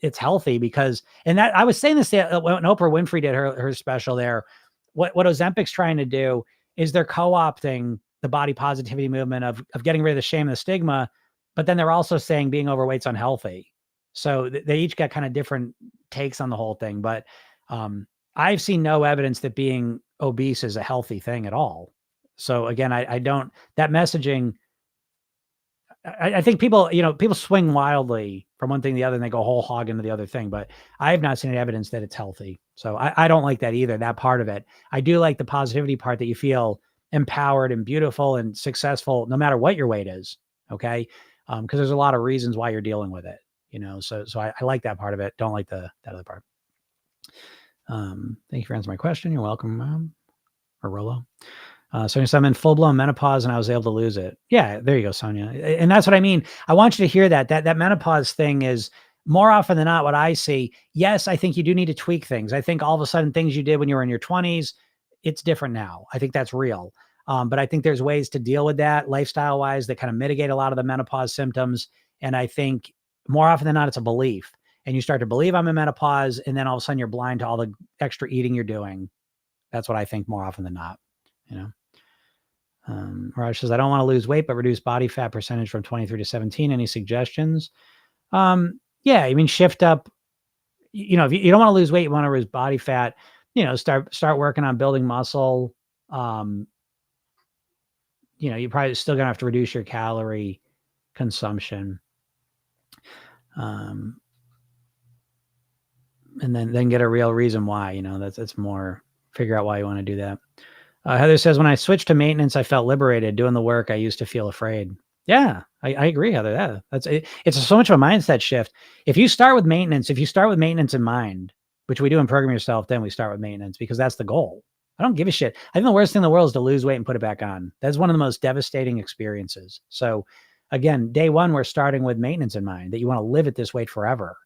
it's healthy because, and that I was saying this when Oprah Winfrey did her special there. What Ozempic's trying to do is they're co-opting the body positivity movement of getting rid of the shame and the stigma, but then they're also saying being overweight's unhealthy. So they each got kind of different takes on the whole thing, but I've seen no evidence that being obese is a healthy thing at all. So again, I don't, that messaging, I think people, people swing wildly from one thing to the other and they go whole hog into the other thing, but I have not seen any evidence that it's healthy. So I don't like that either, that part of it. I do like the positivity part, that you feel empowered and beautiful and successful no matter what your weight is. Okay. Because there's a lot of reasons why you're dealing with it, so I like that part of it. Don't like that other part. Thank you for answering my question. You're welcome, or Rolo. So I'm in full blown menopause and I was able to lose it. Yeah, there you go, Sonia. And that's what I mean. I want you to hear that menopause thing is more often than not what I see. Yes, I think you do need to tweak things. I think all of a sudden things you did when you were in your 20s, it's different now. I think that's real. But I think there's ways to deal with that lifestyle wise that kind of mitigate a lot of the menopause symptoms. And I think more often than not, it's a belief. And you start to believe I'm in menopause, and then all of a sudden you're blind to all the extra eating you're doing. That's what I think more often than not, you know. Raj says, I don't want to lose weight, but reduce body fat percentage from 23 to 17. Any suggestions? Yeah, I mean, shift up, if you don't want to lose weight, you want to reduce body fat, start working on building muscle. You're probably still going to have to reduce your calorie consumption. And then get a real reason why, that's more, figure out why you want to do that. Heather says, when I switched to maintenance, I felt liberated. Doing the work I used to feel afraid. Yeah, I agree, Heather. Yeah, that's it. It's so much of a mindset shift. If you start with maintenance in mind, which we do in Program Yourself, then we start with maintenance because that's the goal. I don't give a shit. I think the worst thing in the world is to lose weight and put it back on. That's one of the most devastating experiences. So again, day one, we're starting with maintenance in mind, that you want to live at this weight forever.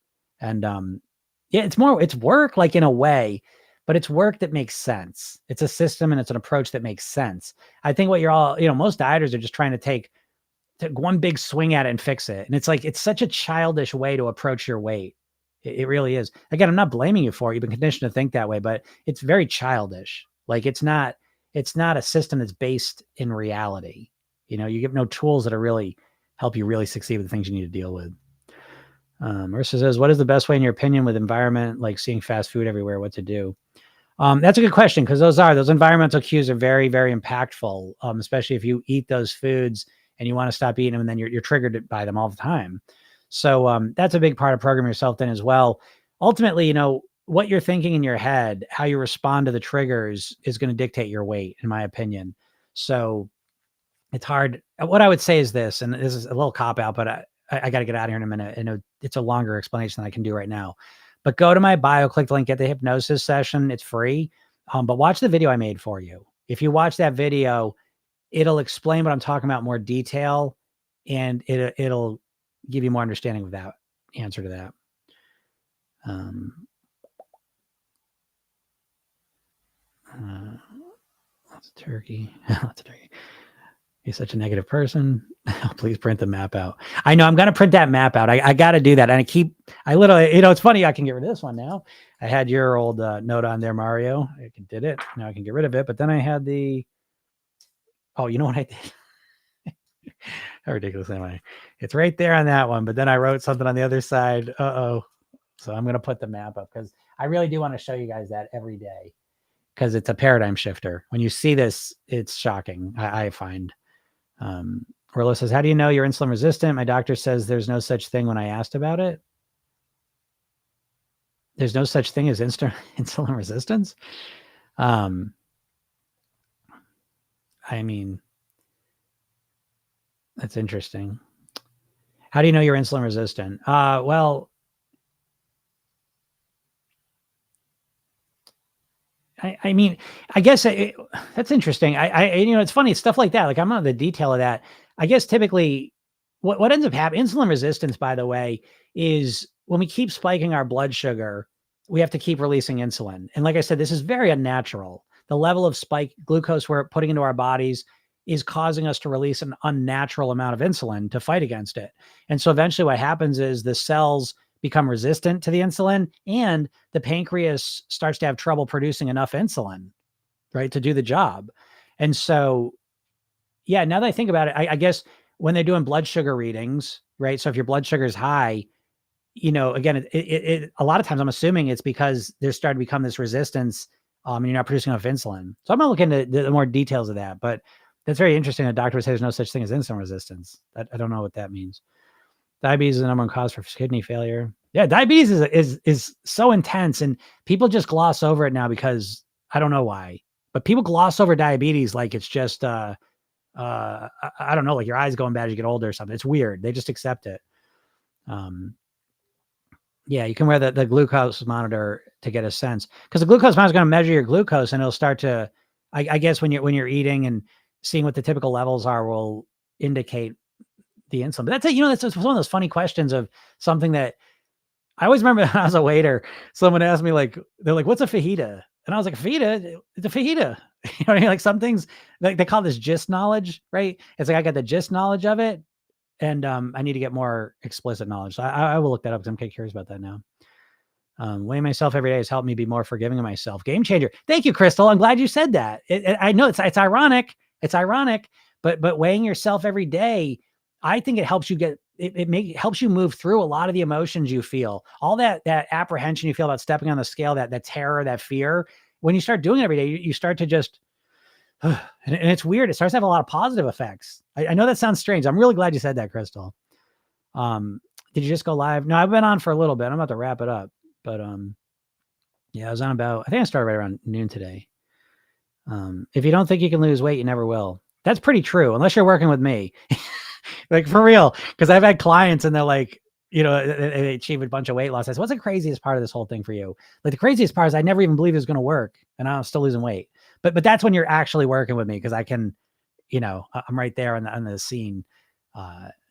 And yeah, it's work, like, in a way, but it's work that makes sense. It's a system and it's an approach that makes sense. I think what you're all, most dieters are just trying to take one big swing at it and fix it. And it's like, it's such a childish way to approach your weight. It really is. Again, I'm not blaming you for it. You've been conditioned to think that way, but it's very childish. Like, it's not a system that's based in reality. You get no tools that are really help you really succeed with the things you need to deal with. Marissa says, what is the best way in your opinion with environment, like seeing fast food everywhere, what to do? That's a good question, because those environmental cues are very, very impactful, especially if you eat those foods and you want to stop eating them, and then you're triggered by them all the time. So that's a big part of Program Yourself then as well. Ultimately, what you're thinking in your head, how you respond to the triggers is going to dictate your weight, in my opinion. So it's hard. What I would say is this, and this is a little cop out, but I got to get out of here in a minute. And it's a longer explanation than I can do right now. But go to my bio, click the link, get the hypnosis session. It's free. But watch the video I made for you. If you watch that video, it'll explain what I'm talking about in more detail, and it'll give you more understanding of that answer to that. Lots of turkey. Lots of turkey. He's such a negative person. Please print the map out. I know I'm going to print that map out. I got to do that. And I literally, it's funny. I can get rid of this one now. I had your old note on there, Mario. I did it. Now I can get rid of it. But then I had oh, you know what I did? How ridiculous am I? It's right there on that one. But then I wrote something on the other side. So I'm going to put the map up because I really do want to show you guys that every day because it's a paradigm shifter. When you see this, it's shocking. I find. Orlo says, how do you know you're insulin resistant? My doctor says there's no such thing when I asked about it. There's no such thing as insulin resistance. I mean, that's interesting. How do you know you're insulin resistant? Well, I mean, I guess that's interesting. It's funny stuff like that. Like I'm on the detail of that. I guess typically what ends up happening, insulin resistance, by the way, is when we keep spiking our blood sugar, we have to keep releasing insulin. And like I said, this is very unnatural. The level of spike glucose we're putting into our bodies is causing us to release an unnatural amount of insulin to fight against it. And so eventually what happens is the cells become resistant to the insulin and the pancreas starts to have trouble producing enough insulin, right, to do the job. And so, yeah, now that I think about it, I guess when they're doing blood sugar readings, right? So if your blood sugar is high, again, a lot of times I'm assuming it's because there's starting to become this resistance and you're not producing enough insulin. So I'm going to look into the more details of that, but that's very interesting. The doctor says there's no such thing as insulin resistance. I don't know what that means. Diabetes is the number one cause for kidney failure. Yeah, diabetes is so intense, and people just gloss over it now because I don't know why, but people gloss over diabetes like it's just I don't know, like your eyes going bad as you get older or something. It's weird. They just accept it. Yeah, you can wear the glucose monitor to get a sense because the glucose monitor is going to measure your glucose, and it'll start to, I guess, when you're eating and seeing what the typical levels are will indicate the insulin. But that's it. That's just one of those funny questions of something that I always remember when I was a waiter, someone asked me they're like, what's a fajita? And I was like, fajita? It's a fajita. You know what I mean? Like some things, like they call this gist knowledge, right? It's like, I got the gist knowledge of it. And I need to get more explicit knowledge. So I will look that up because I'm kind of curious about that now. Weighing myself every day has helped me be more forgiving of myself. Game changer. Thank you, Crystal. I'm glad you said that. I know it's ironic. It's ironic, but weighing yourself every day, I think it helps you helps you move through a lot of the emotions you feel, all that apprehension you feel about stepping on the scale, that terror, that fear. When you start doing it every day, you start to just, and it's weird. It starts to have a lot of positive effects. I know that sounds strange. I'm really glad you said that, Crystal. Did you just go live? No, I've been on for a little bit. I'm about to wrap it up, but yeah, I was on I think I started right around noon today. If you don't think you can lose weight, you never will. That's pretty true, unless you're working with me. Like for real, because I've had clients and they're like, they achieve a bunch of weight loss. I said, what's the craziest part of this whole thing for you? Like the craziest part is I never even believed it was going to work, and I'm still losing weight. But that's when you're actually working with me because I can, I'm right there on the scene,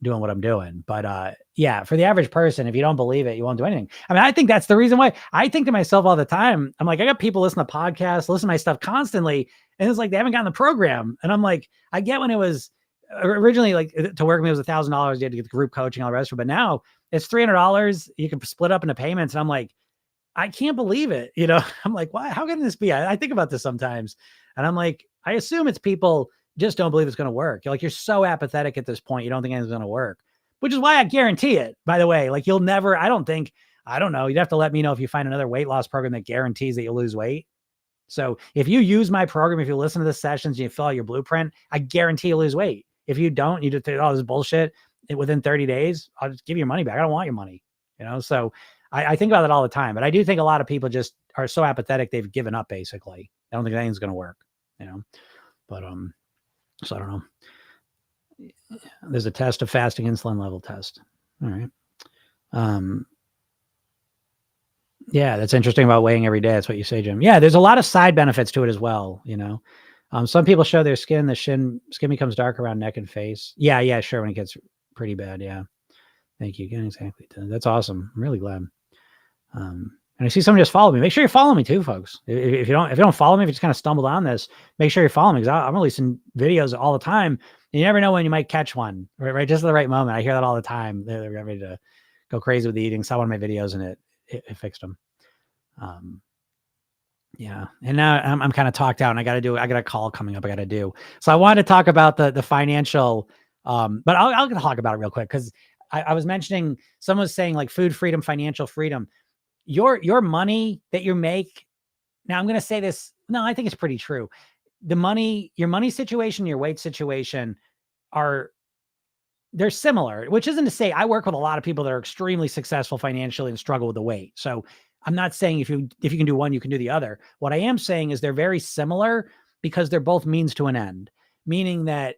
doing what I'm doing. But yeah, for the average person, if you don't believe it, you won't do anything. I mean, I think that's the reason why I think to myself all the time. I'm like, I got people listen to podcasts, listen to my stuff constantly, and it's like they haven't gotten the program. And I'm like, I get when it was originally like to work with me, it was $1,000. You had to get the group coaching, all the rest of it. But now it's $300. You can split up into payments. And I'm like, I can't believe it. I'm like, why? How can this be? I think about this sometimes, and I'm like, I assume it's people just don't believe it's going to work. You're so apathetic at this point. You don't think anything's going to work, which is why I guarantee it, by the way. Like you'll never, I don't know. You'd have to let me know if you find another weight loss program that guarantees that you'll lose weight. So if you use my program, if you listen to the sessions and you fill out your blueprint, I guarantee you'll lose weight. If you don't, you just think, oh, this is bullshit. Within 30 days, I'll just give you your money back. I don't want your money, So I think about it all the time, but I do think a lot of people just are so apathetic. They've given up basically. I don't think anything's going to work, but, so I don't know. There's a test, of fasting insulin level test. All right. Yeah, that's interesting about weighing every day. That's what you say, Jim. Yeah, there's a lot of side benefits to it as well. Some people show their skin, the skin becomes dark around neck and face. Yeah, sure. When it gets pretty bad. Yeah. Thank you again. Exactly. That's awesome. I'm really glad. And I see someone just follow me. Make sure you follow me too, folks. If you don't follow me, if you just kind of stumbled on this, make sure you follow me, because I'm releasing videos all the time. You never know when you might catch one, right? Just at the right moment. I hear that all the time. They're ready to go crazy with the eating. Saw one of my videos and it fixed them. Yeah. And now I'm kind of talked out, and I got a call coming up I got to do. So I wanted to talk about the financial, but I'll talk about it real quick, because I was mentioning, someone was saying like food freedom, financial freedom. Your money that you make. Now I'm going to say this. No, I think it's pretty true. Your money situation, your weight situation they're similar, which isn't to say, I work with a lot of people that are extremely successful financially and struggle with the weight. So I'm not saying if you can do one, you can do the other. What I am saying is they're very similar, because they're both means to an end, meaning that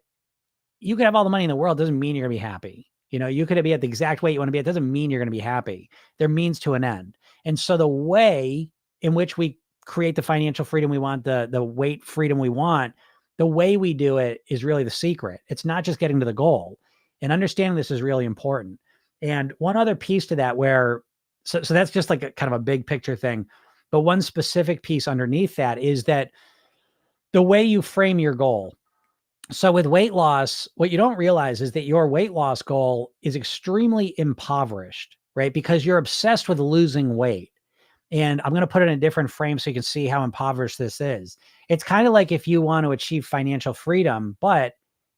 you could have all the money in the world. Doesn't mean you're gonna be happy. You could be at the exact weight you want to be. It doesn't mean you're going to be happy. They're means to an end. And so the way in which we create the financial freedom we want, the weight freedom we want, the way we do it is really the secret. It's not just getting to the goal. And understanding this is really important. And one other piece to that, so that's just like a kind of a big picture thing. But one specific piece underneath that is that the way you frame your goal. So with weight loss, what you don't realize is that your weight loss goal is extremely impoverished, right? Because you're obsessed with losing weight. And I'm going to put it in a different frame so you can see how impoverished this is. It's kind of like if you want to achieve financial freedom, but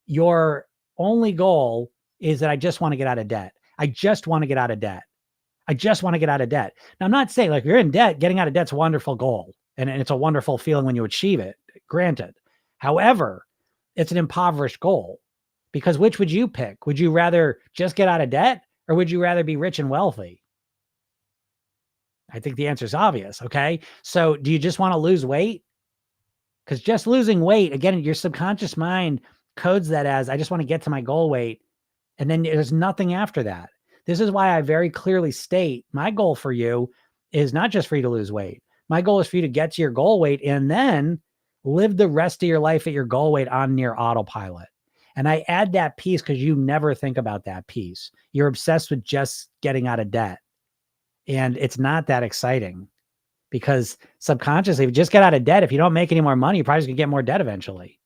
your only goal is that I just want to get out of debt. I just want to get out of debt. I just want to get out of debt. Now, I'm not saying, like, if you're in debt, getting out of debt's a wonderful goal. And it's a wonderful feeling when you achieve it, granted. However, it's an impoverished goal, because which would you pick? Would you rather just get out of debt, or would you rather be rich and wealthy? I think the answer is obvious. Okay. So do you just want to lose weight? Because just losing weight, again, your subconscious mind codes that as, I just want to get to my goal weight. And then there's nothing after that. This is why I very clearly state my goal for you is not just for you to lose weight. My goal is for you to get to your goal weight and then live the rest of your life at your goal weight on near autopilot. And I add that piece because you never think about that piece. You're obsessed with just getting out of debt. And it's not that exciting, because subconsciously, if you just get out of debt, if you don't make any more money, you're probably going to get more debt eventually,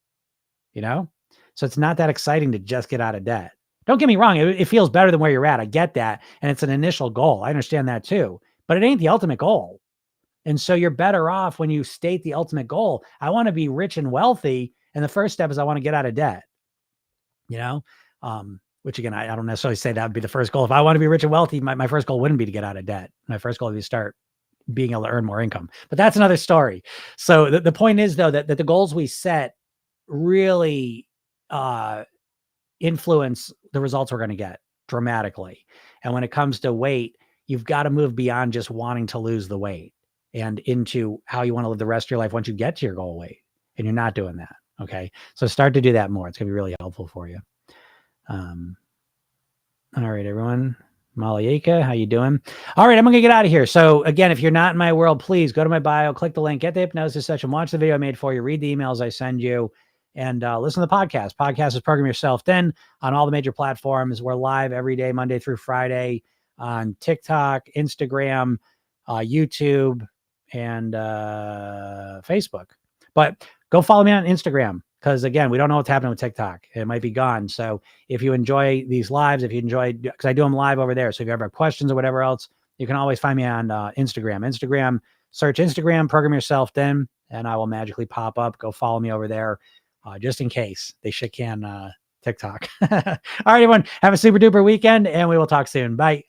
So it's not that exciting to just get out of debt. Don't get me wrong. It feels better than where you're at. I get that. And it's an initial goal. I understand that too, but it ain't the ultimate goal. And so you're better off when you state the ultimate goal. I want to be rich and wealthy. And the first step is I want to get out of debt, which again, I don't necessarily say that would be the first goal. If I want to be rich and wealthy, my first goal wouldn't be to get out of debt. My first goal would be to start being able to earn more income, but that's another story. So the point is, though, that the goals we set really influence the results we're going to get dramatically. And when it comes to weight, you've got to move beyond just wanting to lose the weight and into how you want to live the rest of your life once you get to your goal weight. And you're not doing that. Okay. So start to do that more. It's going to be really helpful for you. All right, everyone. Malayaka, how you doing? All right, I'm going to get out of here. So again, if you're not in my world, please go to my bio, click the link, get the hypnosis session, watch the video I made for you, read the emails I send you, and listen to the podcast. Podcast is Program Yourself Thin on all the major platforms. We're live every day, Monday through Friday, on TikTok, Instagram, YouTube, and Facebook. But go follow me on Instagram, because again, we don't know what's happening with TikTok. It might be gone. So if you enjoy these lives, because I do them live over there. So if you ever have questions or whatever else, you can always find me on Instagram. Search Instagram, Program Yourself Thin, and I will magically pop up. Go follow me over there, just in case they shit can TikTok. All right, everyone, have a super duper weekend, and we will talk soon. Bye.